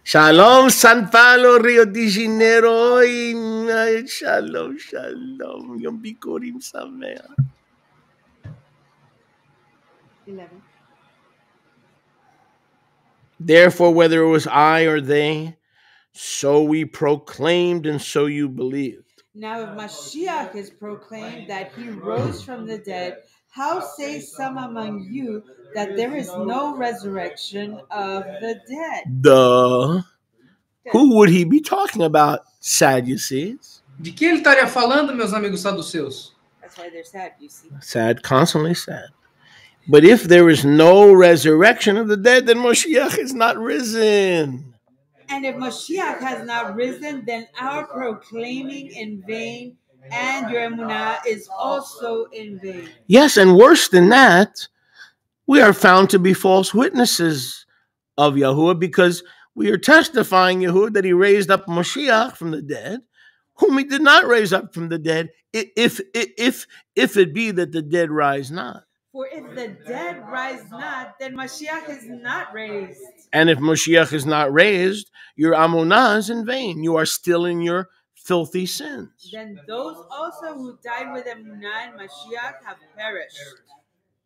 Shalom, San Paulo, Rio de Janeiro. Shalom, shalom. Yom Bikurim Sameach. 11. Therefore, whether it was I or they, so we proclaimed and so you believed. Now if Mashiach is proclaimed that he rose from the dead, how say some among you that there is no resurrection of the dead? Who would he be talking about, Sadducees? De que ele estaria falando, meus amigos saduceus? That's why they're sad, you see. Sad, constantly sad. But if there is no resurrection of the dead, then Moshiach is not risen. And if Mashiach has not risen, then our proclaiming in vain, and your emunah is also in vain. Yes, and worse than that, we are found to be false witnesses of Yahuwah, because we are testifying Yahuwah that he raised up Moshiach from the dead, whom he did not raise up from the dead, if it be that the dead rise not. For if the dead rise not, then Mashiach is not raised. And if Moshiach is not raised, your amunah is in vain. You are still in your filthy sins. Then those also who died with emunah and Mashiach have perished.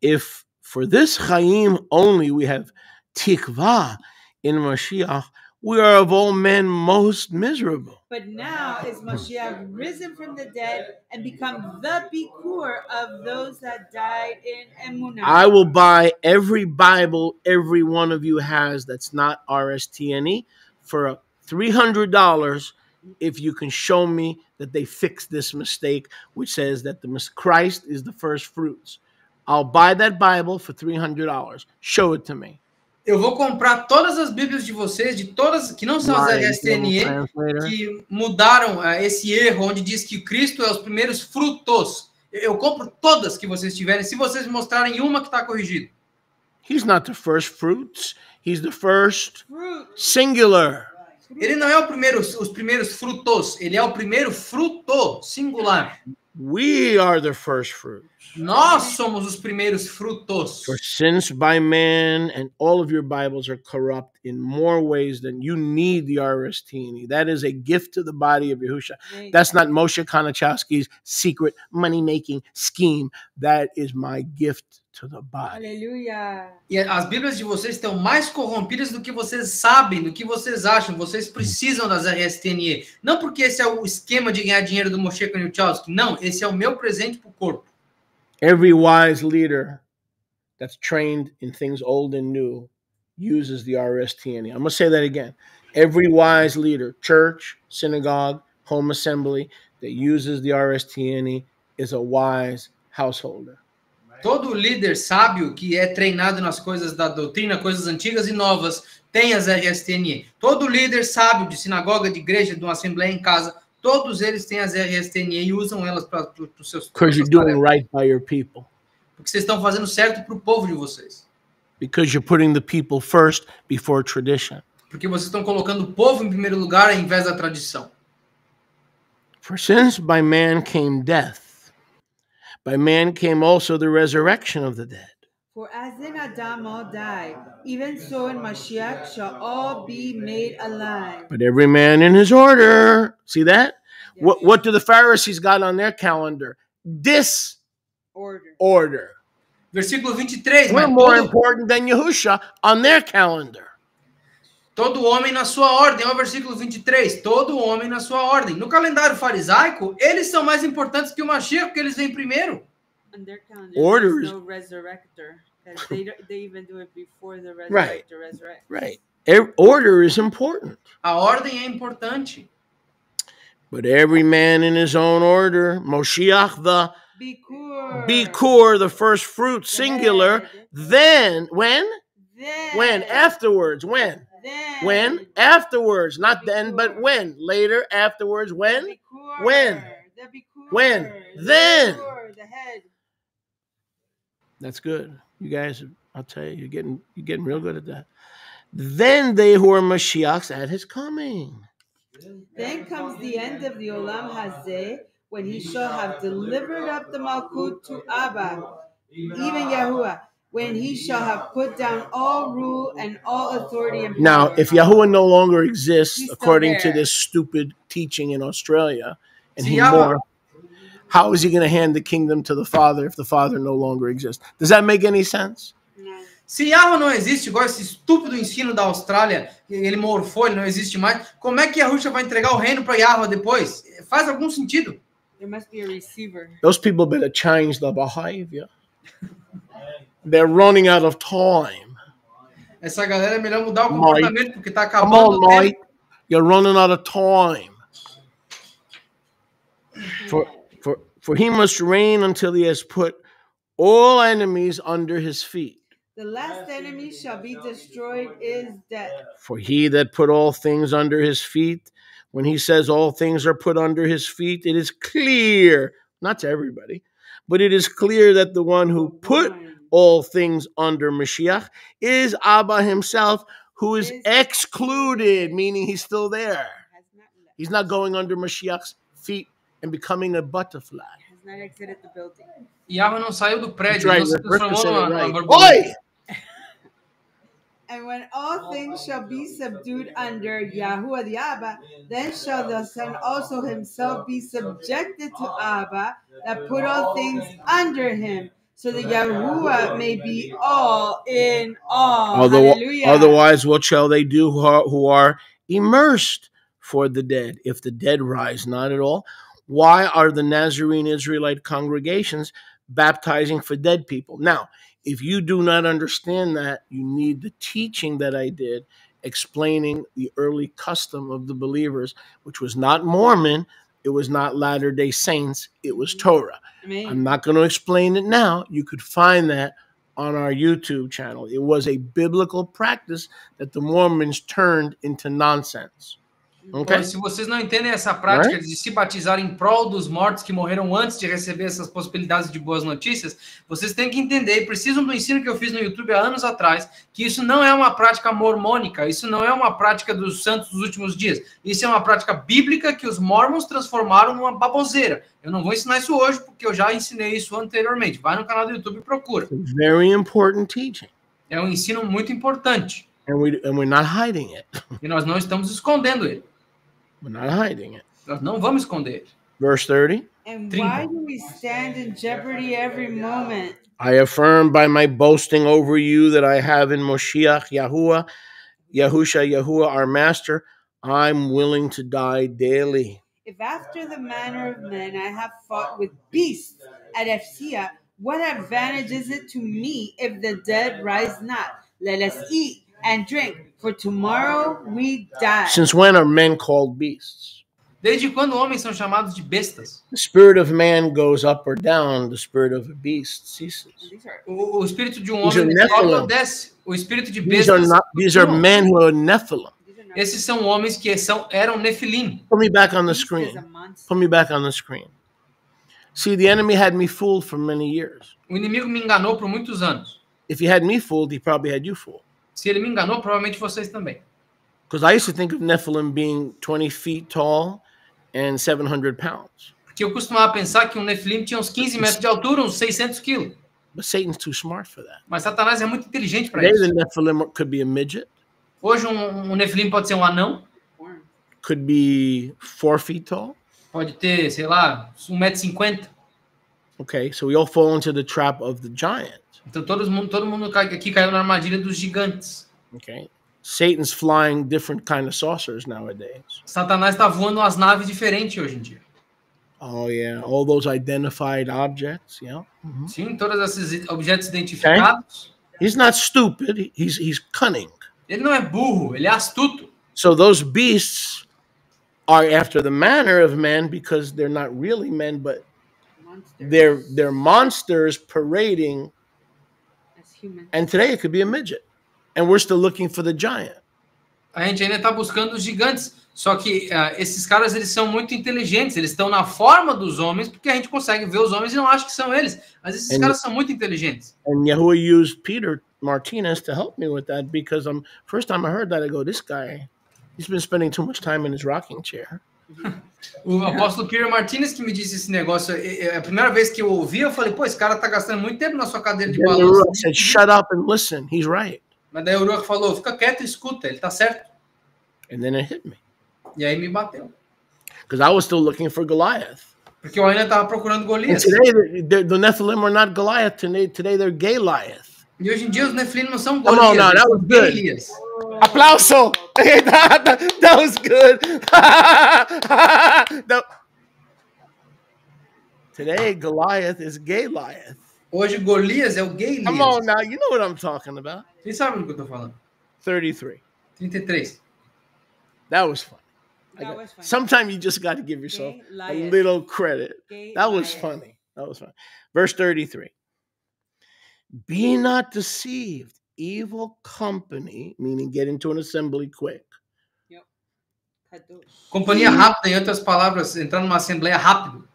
If for this Chaim only we have tikvah in Mashiach, we are of all men most miserable. But now is Mashiach risen from the dead and become the Bikur of those that died in emunah. I will buy every Bible every one of you has that's not RSTNE for $300 if you can show me that they fixed this mistake, which says that the Christ is the first fruits. I'll buy that Bible for $300. Show it to me. Eu vou comprar todas as Bíblias de vocês, de todas que não são as RSTNE, que mudaram esse erro, onde diz que Cristo é os primeiros frutos. Eu compro todas que vocês tiverem, se vocês me mostrarem uma que está corrigida. He's not the first fruits. He's the first singular. Ele não é os primeiros frutos, ele é o primeiro fruto, singular. We are the first fruits. Nós somos os primeiros frutos. For since by man, and all of your Bibles are corrupt in more ways than you need the RSTNE. That is a gift to the body of Yahusha. That's not Moshe Konachowski's secret money-making scheme. That is my gift to the body. Aleluia. E as Bíblias de vocês estão mais corrompidas do que vocês sabem, do que vocês acham. Vocês precisam das RSTNE. Não porque esse é o esquema de ganhar dinheiro do Moshe Konachowski. Não, esse é o meu presente para o corpo. Every wise leader that's trained in things old and new uses the RSTNE. I'm going to say that again. Every wise leader, church, synagogue, home assembly, that uses the RSTNE is a wise householder. Todo líder sábio que é treinado nas coisas da doutrina, coisas antigas e novas, tem as RSTNE. Todo líder sábio de sinagoga, de igreja, de uma assembleia em casa, todos eles têm as RSTNE e usam elas para os seus... Because you're doing right by your people. Porque vocês estão fazendo certo para o povo de vocês. Because you're putting the people first before tradition. Porque vocês estão colocando o povo em primeiro lugar ao invés da tradição. For since by man came death, by man came also the resurrection of the dead. For as in Adam all die, even so in Mashiach shall all be made alive. But every man in his order. See that? Yes. What do the Pharisees got on their calendar? Disorder. Versículo 23. We're more important than Yahusha on their calendar. Todo homem na sua ordem. Olha o versículo 23. Todo homem na sua ordem. No calendário farisaico, eles são mais importantes que o Mashiach, porque eles vêm primeiro. On their calendar, order there's is no resurrector. They even do it before the resurrector right. resurrects. Right. Order is important. A ordem é importante. But every man in his own order. Moshiach the Bikur, the first fruit, singular. Then, when? When? Afterwards. When? Then. When? Afterwards. Not then, but when? Later, afterwards. When? When? When? Then. The head. That's good. You guys, I'll tell you, you're getting real good at that. Then they who are Mashiachs at his coming. Then comes the end of the Olam Hazeh, when he shall have delivered up the Malkut to Abba, even Yahuwah, when he shall have put down all rule and all authority and power. Now, if Yahuwah no longer exists, according to this stupid teaching in Australia, and how is he going to hand the kingdom to the Father if the Father no longer exists? Does that make any sense? No. Se Yahweh não existe, igual esse estúpido ensino da Austrália, ele morfou, ele não existe mais, como é que Yahusha vai entregar o reino para Yahweh depois? Faz algum sentido. There must be a receiver. Those people better change the behavior. They're running out of time. Essa galera é melhor mudar o comportamento, porque está acabando o tempo. You're running out of time. For he must reign until he has put all enemies under his feet. The last enemy shall be destroyed is death. For he that put all things under his feet, when he says all things are put under his feet, it is clear, not to everybody, but it is clear that the one who put all things under Mashiach is Abba himself, who is excluded, meaning he's still there. He's not going under Mashiach's feet and becoming a butterfly. Has not exited the building. E Abba não saiu do prédio, Right, não se the verse transformou said it numa right. borboleta. Oi! And when all things shall be subdued under Yahuwah the Abba, then shall the Son also himself be subjected to Abba, that put all things under him, so that Yahuwah may be all in all. Hallelujah. Otherwise, what shall they do who are immersed for the dead? If the dead rise not at all, why are the Nazarene Israelite congregations baptizing for dead people? Now, if you do not understand that, you need the teaching that I did explaining the early custom of the believers, which was not Mormon, it was not Latter-day Saints, it was Torah. Amen. I'm not going to explain it now. You could find that on our YouTube channel. It was a biblical practice that the Mormons turned into nonsense. Okay. Se vocês não entendem essa prática de se batizar em prol dos mortos que morreram antes de receber essas possibilidades de boas notícias, vocês têm que entender e precisam do ensino que eu fiz no YouTube há anos atrás, que isso não é uma prática mormônica, isso não é uma prática dos santos dos últimos dias, isso é uma prática bíblica que os mormons transformaram numa baboseira. Eu não vou ensinar isso hoje, porque eu já ensinei isso anteriormente. Vai no canal do YouTube e procura. Very important teaching. É um ensino muito importante. And we're not hiding it. E nós não estamos escondendo ele. We're not hiding it. Nós não vamos esconder. Verse 30. And why do we stand in jeopardy every moment? I affirm by my boasting over you that I have in Moshiach Yahuwah, Yahuwah, our master, I'm willing to die daily. If after the manner of men I have fought with beasts at Ephsia, what advantage is it to me if the dead rise not? Let us eat and drink, for tomorrow we die. Since when are men called beasts? Desde quando homens são chamados de bestas? The spirit of man goes up or down, the spirit of a beast ceases. O espírito de homem sobe ou desce. O espírito de bestas. These are men who are Nephilim. Esses são homens que eram Nefilim. Put me back on the screen. Put me back on the screen. See, the enemy had me fooled for many years. O inimigo me enganou por muitos anos. If he had me fooled, he probably had you fooled. Se ele me enganou, provavelmente vocês também. Because I used to think of Nephilim being 20 feet tall and 700 pounds. Porque eu costumava pensar que um Nefilim tinha uns 15 metros de altura, uns 600 quilos. But Satan's too smart for that. Mas Satanás é muito inteligente para isso. Today the Nephilim could be a midget. Hoje um Nefilim pode ser um anão. Could be 4 feet tall. Pode ter, sei lá, 1,50 m. Okay, so we all fall into the trap of the giant. Então todo mundo aqui caiu na armadilha dos gigantes. Okay. Satan's flying different kind of saucers nowadays. Satanás está voando umas naves diferentes hoje em dia. Oh yeah, all those identified objects, yeah. Mm-hmm. Sim, todos esses objetos identificados. Okay. He's not stupid, he's cunning. Ele não é burro, ele é astuto. So those beasts are after the manner of men because they're not really men, but they're monsters parading. And today it could be a midget. And we're still looking for the giant. A gente ainda está buscando os gigantes. Só que esses caras, eles são muito inteligentes. Eles estão na forma dos homens, porque a gente consegue ver os homens e não acha que são eles. Mas esses caras são muito inteligentes. And Yahuwah used Peter Martinez to help me with that, because first time I heard that, I go, this guy, he's been spending too much time in his rocking chair. O apóstolo Peter Martinez que me disse esse negócio. A primeira vez que eu ouvi, eu falei, pô, esse cara tá gastando muito tempo na sua cadeira de balanço. I said, shut up and listen. He's right. Mas daí o Uruach falou, fica quieto e escuta, ele tá certo. And then it hit me. E aí me bateu. Because I was still looking for Goliath. Porque eu ainda estava procurando Golias. And today, the Nephilim are not Goliath. Today they're Goliath. E hoje em dia os Nefilim não são Golias. Come on now, that was good. Golias. Aplauso! That was good. Today Goliath is Goliath. Hoje Golias é o Golias. Come on now, you know what I'm talking about. Vocês sabem do que eu tô falando. 33. 33. That was fun. Funny. Sometimes you just got to give yourself a little credit. That was funny. That was fun. Verse 33. Be not deceived. Evil company, meaning get into an assembly quick. Companhia rápida, em outras palavras, entrar numa assembleia rápido.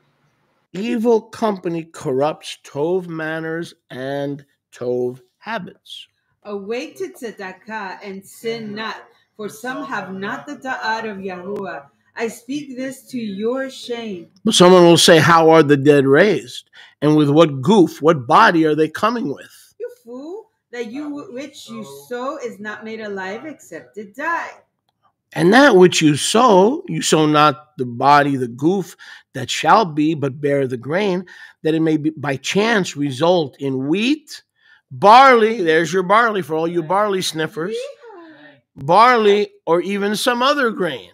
Evil company corrupts tov manners and tov habits. Awake to tzedakah and sin not, for some have not the da'at of Yahuwah. I speak this to your shame. But someone will say, how are the dead raised? And with what goof, what body are they coming with? You fool, that you which you sow is not made alive except to die. And that which you sow not the body, the goof that shall be, but bear the grain, that it may be by chance result in wheat, barley, there's your barley for all you barley sniffers, barley, or even some other grain.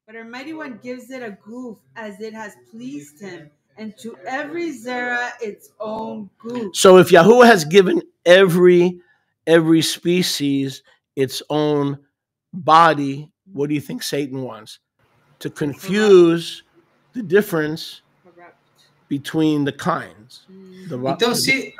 But our Mighty One gives it a goof as it has pleased him, and to every zera its own goof. So if Yahuwah has given every species its own body, what do you think Satan wants? To confuse the difference between the kinds. Então, se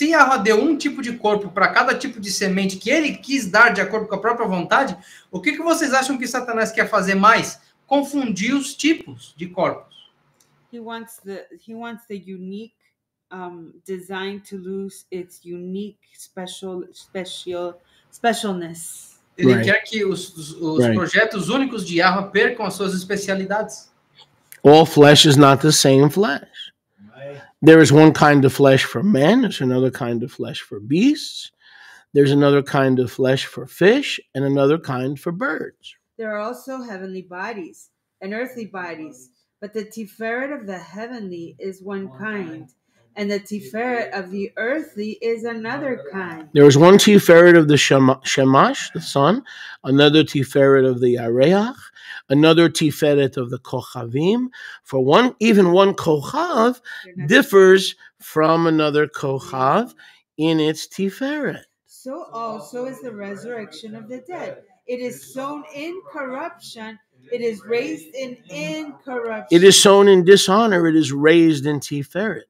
Yahuwah deu um tipo de corpo para cada tipo de semente que ele quis dar de acordo com a própria vontade, o que vocês acham que Satanás quer fazer mais? Confundir os tipos de corpos. He wants the unique design to lose its unique specialness. Ele quer que os projetos únicos de Yahuwah percam as suas especialidades. All flesh is not the same flesh. There is one kind of flesh for men, there's another kind of flesh for beasts, there's another kind of flesh for fish, and another kind for birds. There are also heavenly bodies and earthly bodies, but the Tiferet of the heavenly is one kind, and the Tiferet of the earthly is another kind. There is one Tiferet of the Shemash, the sun, another Tiferet of the Yareach, another Tiferet of the Kochavim. For even one Kochav differs from another Kochav in its Tiferet. So also is the resurrection of the dead. It is sown in corruption. It is raised in incorruption. It is sown in dishonor. It is raised in Tiferet.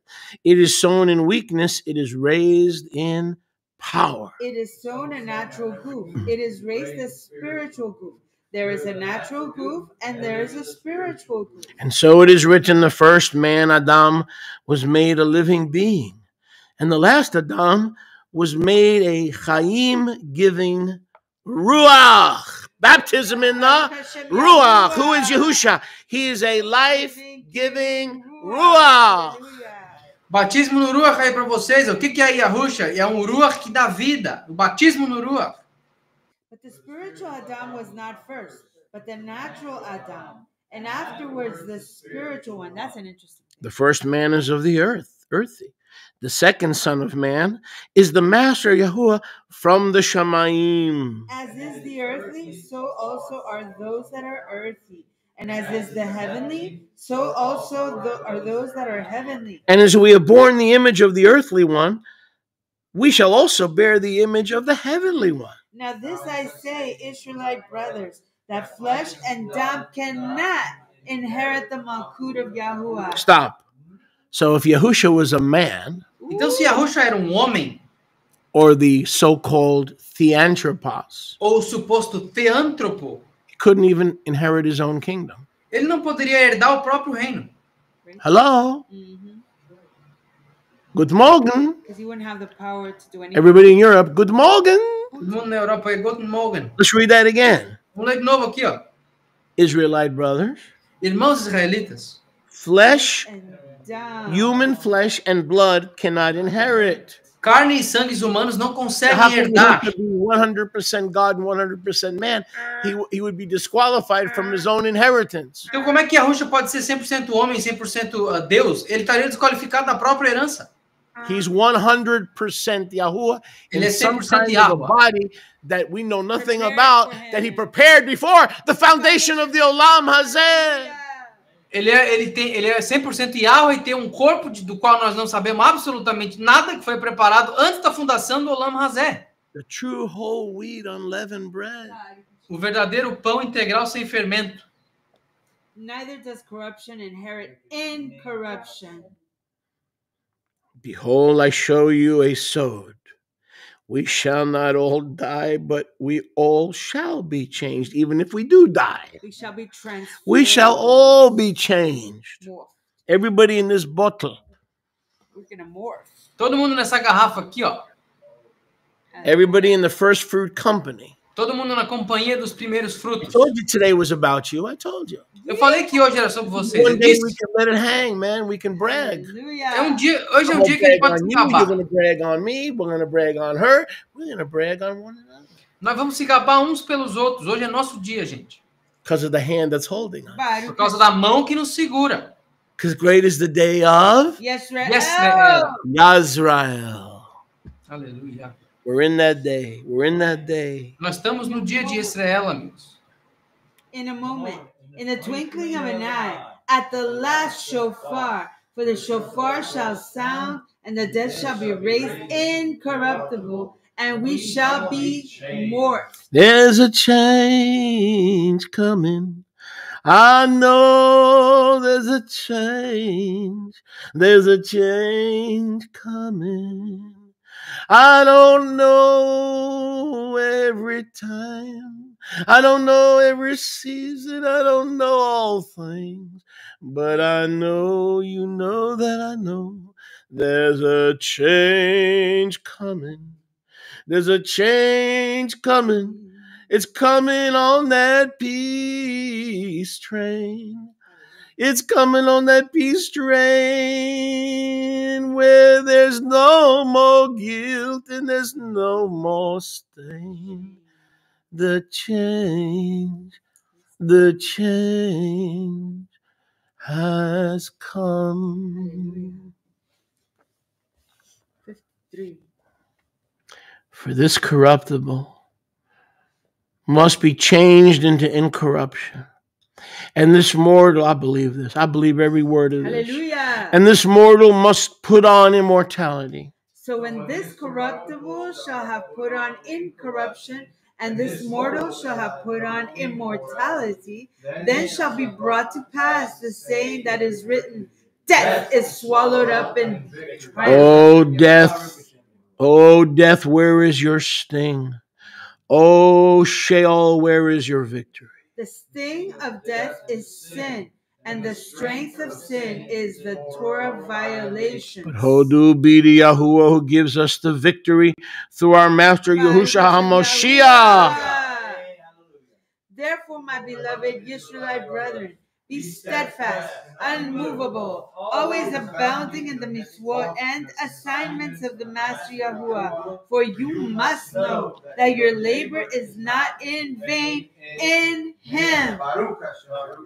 It is sown in weakness. It is raised in power. It is sown a natural goof. It is raised a spiritual goof. There is a natural goof and there is a spiritual goof. And so it is written, the first man, Adam, was made a living being. And the last Adam was made a Chaim-giving Ruach. Baptism in the Ruach. Who is Yahusha? He is a life-giving Ruach. Batismo no Ruach aí para vocês. O que é Yahusha? É Ruach que dá vida. O batismo no Ruach. But the spiritual Adam was not first, but the natural Adam. And afterwards the spiritual one. That's an interesting thing. The first man is of the earth, earthy. The second son of man is the master Yahuwah from the Shamayim. As is the earthly, so also are those that are earthy. And as is the heavenly, so also are those that are heavenly. And as we have borne the image of the earthly one, we shall also bear the image of the heavenly one. Now this I say, Israelite brothers, that flesh and dam cannot inherit the Malkut of Yahuwah. Stop. So if Yahusha was a man, então se Yahusha era homem, or the so-called theanthropos, ou o suposto teântropo, he couldn't even inherit his own kingdom. Ele não poderia herdar o próprio reino. Hello? Good morning. Because he wouldn't have the power to do anything. Everybody in Europe, good morning. Todo mundo na Europa é Guten Morgen. Let's read that again. Vamos ler de novo aqui, ó. Israelite brothers. Irmãos israelitas. Flesh, human flesh and blood cannot inherit. Carne e sangues humanos não conseguem herdar. To be 100% God and 100% man, he would be disqualified from his own inheritance. Então como é que Yahusha pode ser 100% homem e 100% Deus? Ele estaria desqualificado da própria herança. He's 100% Yahuwah in some kind of a body that we know nothing about, that he prepared before the foundation of the Olam Hazeh. Ele é 100% Yahuwah e tem um corpo do qual nós não sabemos absolutamente nada, que foi preparado antes da fundação do Olam Hazeh. The true whole wheat unleavened bread. O verdadeiro pão integral sem fermento. Neither does corruption inherit incorruption. Behold, I show you a sword. We shall not all die, but we all shall be changed. Even if we do die, We shall be transformed. we shall all be changed. Morph. Everybody in this bottle. We're gonna morph. Todo mundo nessa garrafa aqui, ó. Everybody in the first fruit company. Todo mundo na companhia dos primeiros I frutos. told you today was about you. I told you. Eu falei que hoje era sobre vocês. One Eu day disse, we can let it hang, man. We can brag. Hallelujah. hoje é um dia que a gente pode se You're gabar. going to brag on me. We're going to brag on her. We're going to brag on one another. Nós vamos se gabar uns pelos outros. Hoje é nosso dia, gente. Because of the hand that's holding us. Por causa da mão que nos segura. Because great is the day of Yes, right. Yisrael. Aleluia. We're in that day. We're in that day. Nós estamos no dia de Israel, amigos. In a moment, in the twinkling of an eye, at the last shofar, for the shofar shall sound, and the dead shall be raised incorruptible, and we shall be morphed. There's a change coming. I know there's a change. There's a change coming. I don't know every time. I don't know every season. I don't know all things. But I know you know that I know there's a change coming. There's a change coming. It's coming on that peace train. It's coming on that peace train where there's no more guilt and there's no more stain. The change has come. 53. For this corruptible must be changed into incorruption. And this mortal, I believe this. I believe every word of this. Hallelujah. And this mortal must put on immortality. So when this corruptible shall have put on incorruption, and this mortal shall have put on immortality, then shall be brought to pass the saying that is written, death is swallowed up in triumph. Oh death, where is your sting? Oh Sheol, where is your victory? The sting of death is sin, and the strength of sin is the Torah violation. But Hodu be to Yahuwah who gives us the victory through our Master Yahushua HaMashiach. Therefore, my beloved Yisraelite brethren, be steadfast, unmovable, always abounding in the mitzvot and assignments of the Master Yahuwah. For you must know that your labor is not in vain in Him.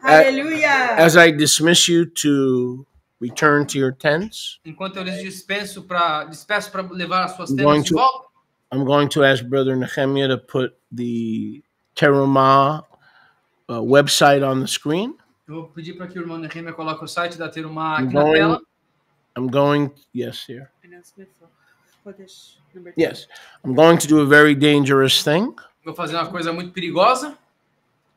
Hallelujah. As I dismiss you to return to your tents, Enquanto eu lhes despeço para levar as suas tendas de volta, I'm going to ask Brother Nehemiah to put the Terumah website on the screen. eu vou pedir para que o irmão Nehemia coloque o site da Terumah aqui na tela. Yes, here. Announcement for Kodesh number 10. Yes. I'm going to do a very dangerous thing Vou fazer uma coisa muito perigosa,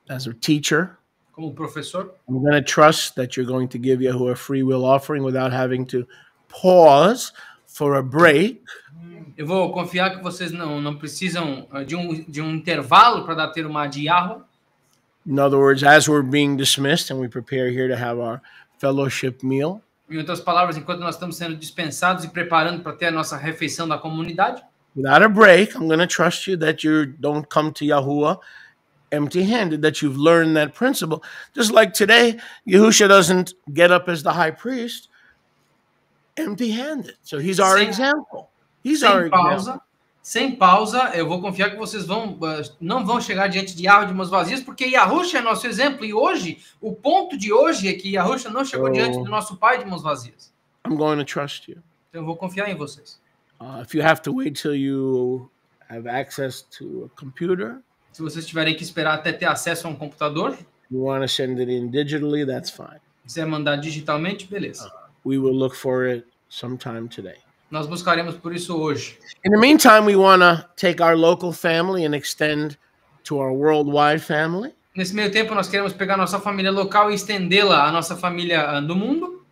as a teacher. como professor. I'm going to trust that you're going to give Yahuwah a free will offering without having to pause for a break. Eu vou confiar que vocês não precisam de um intervalo para dar Terumah de Yahweh. In other words, as we're being dismissed and we prepare here to have our fellowship meal, Em outras palavras, enquanto nós estamos sendo dispensados e preparando para ter a nossa refeição da comunidade, without a break, I'm going to trust you that you don't come to Yahuwah empty-handed, that you've learned that principle. Just like today, Yahusha doesn't get up as the high priest empty-handed. So he's our example. He's our example. Sem pausa, eu vou confiar que vocês não vão chegar diante de Yahweh de mãos vazias, porque Yahusha é nosso exemplo. E hoje, o ponto de hoje é que Yahusha não chegou diante do nosso pai de mãos vazias. I'm going to trust you. Então eu vou confiar em vocês. If you have to wait till you have access to a computer, Se vocês tiverem que esperar até ter acesso a um computador, you want to send it in digitally, that's fine. se quiser mandar digitalmente, beleza. We will look for it sometime today. Nós buscaremos por isso hoje. In the meantime, we want to take our local family and extend to our worldwide family. Nesse meio tempo, nós queremos pegar nossa família local e estendê-la à nossa família do mundo.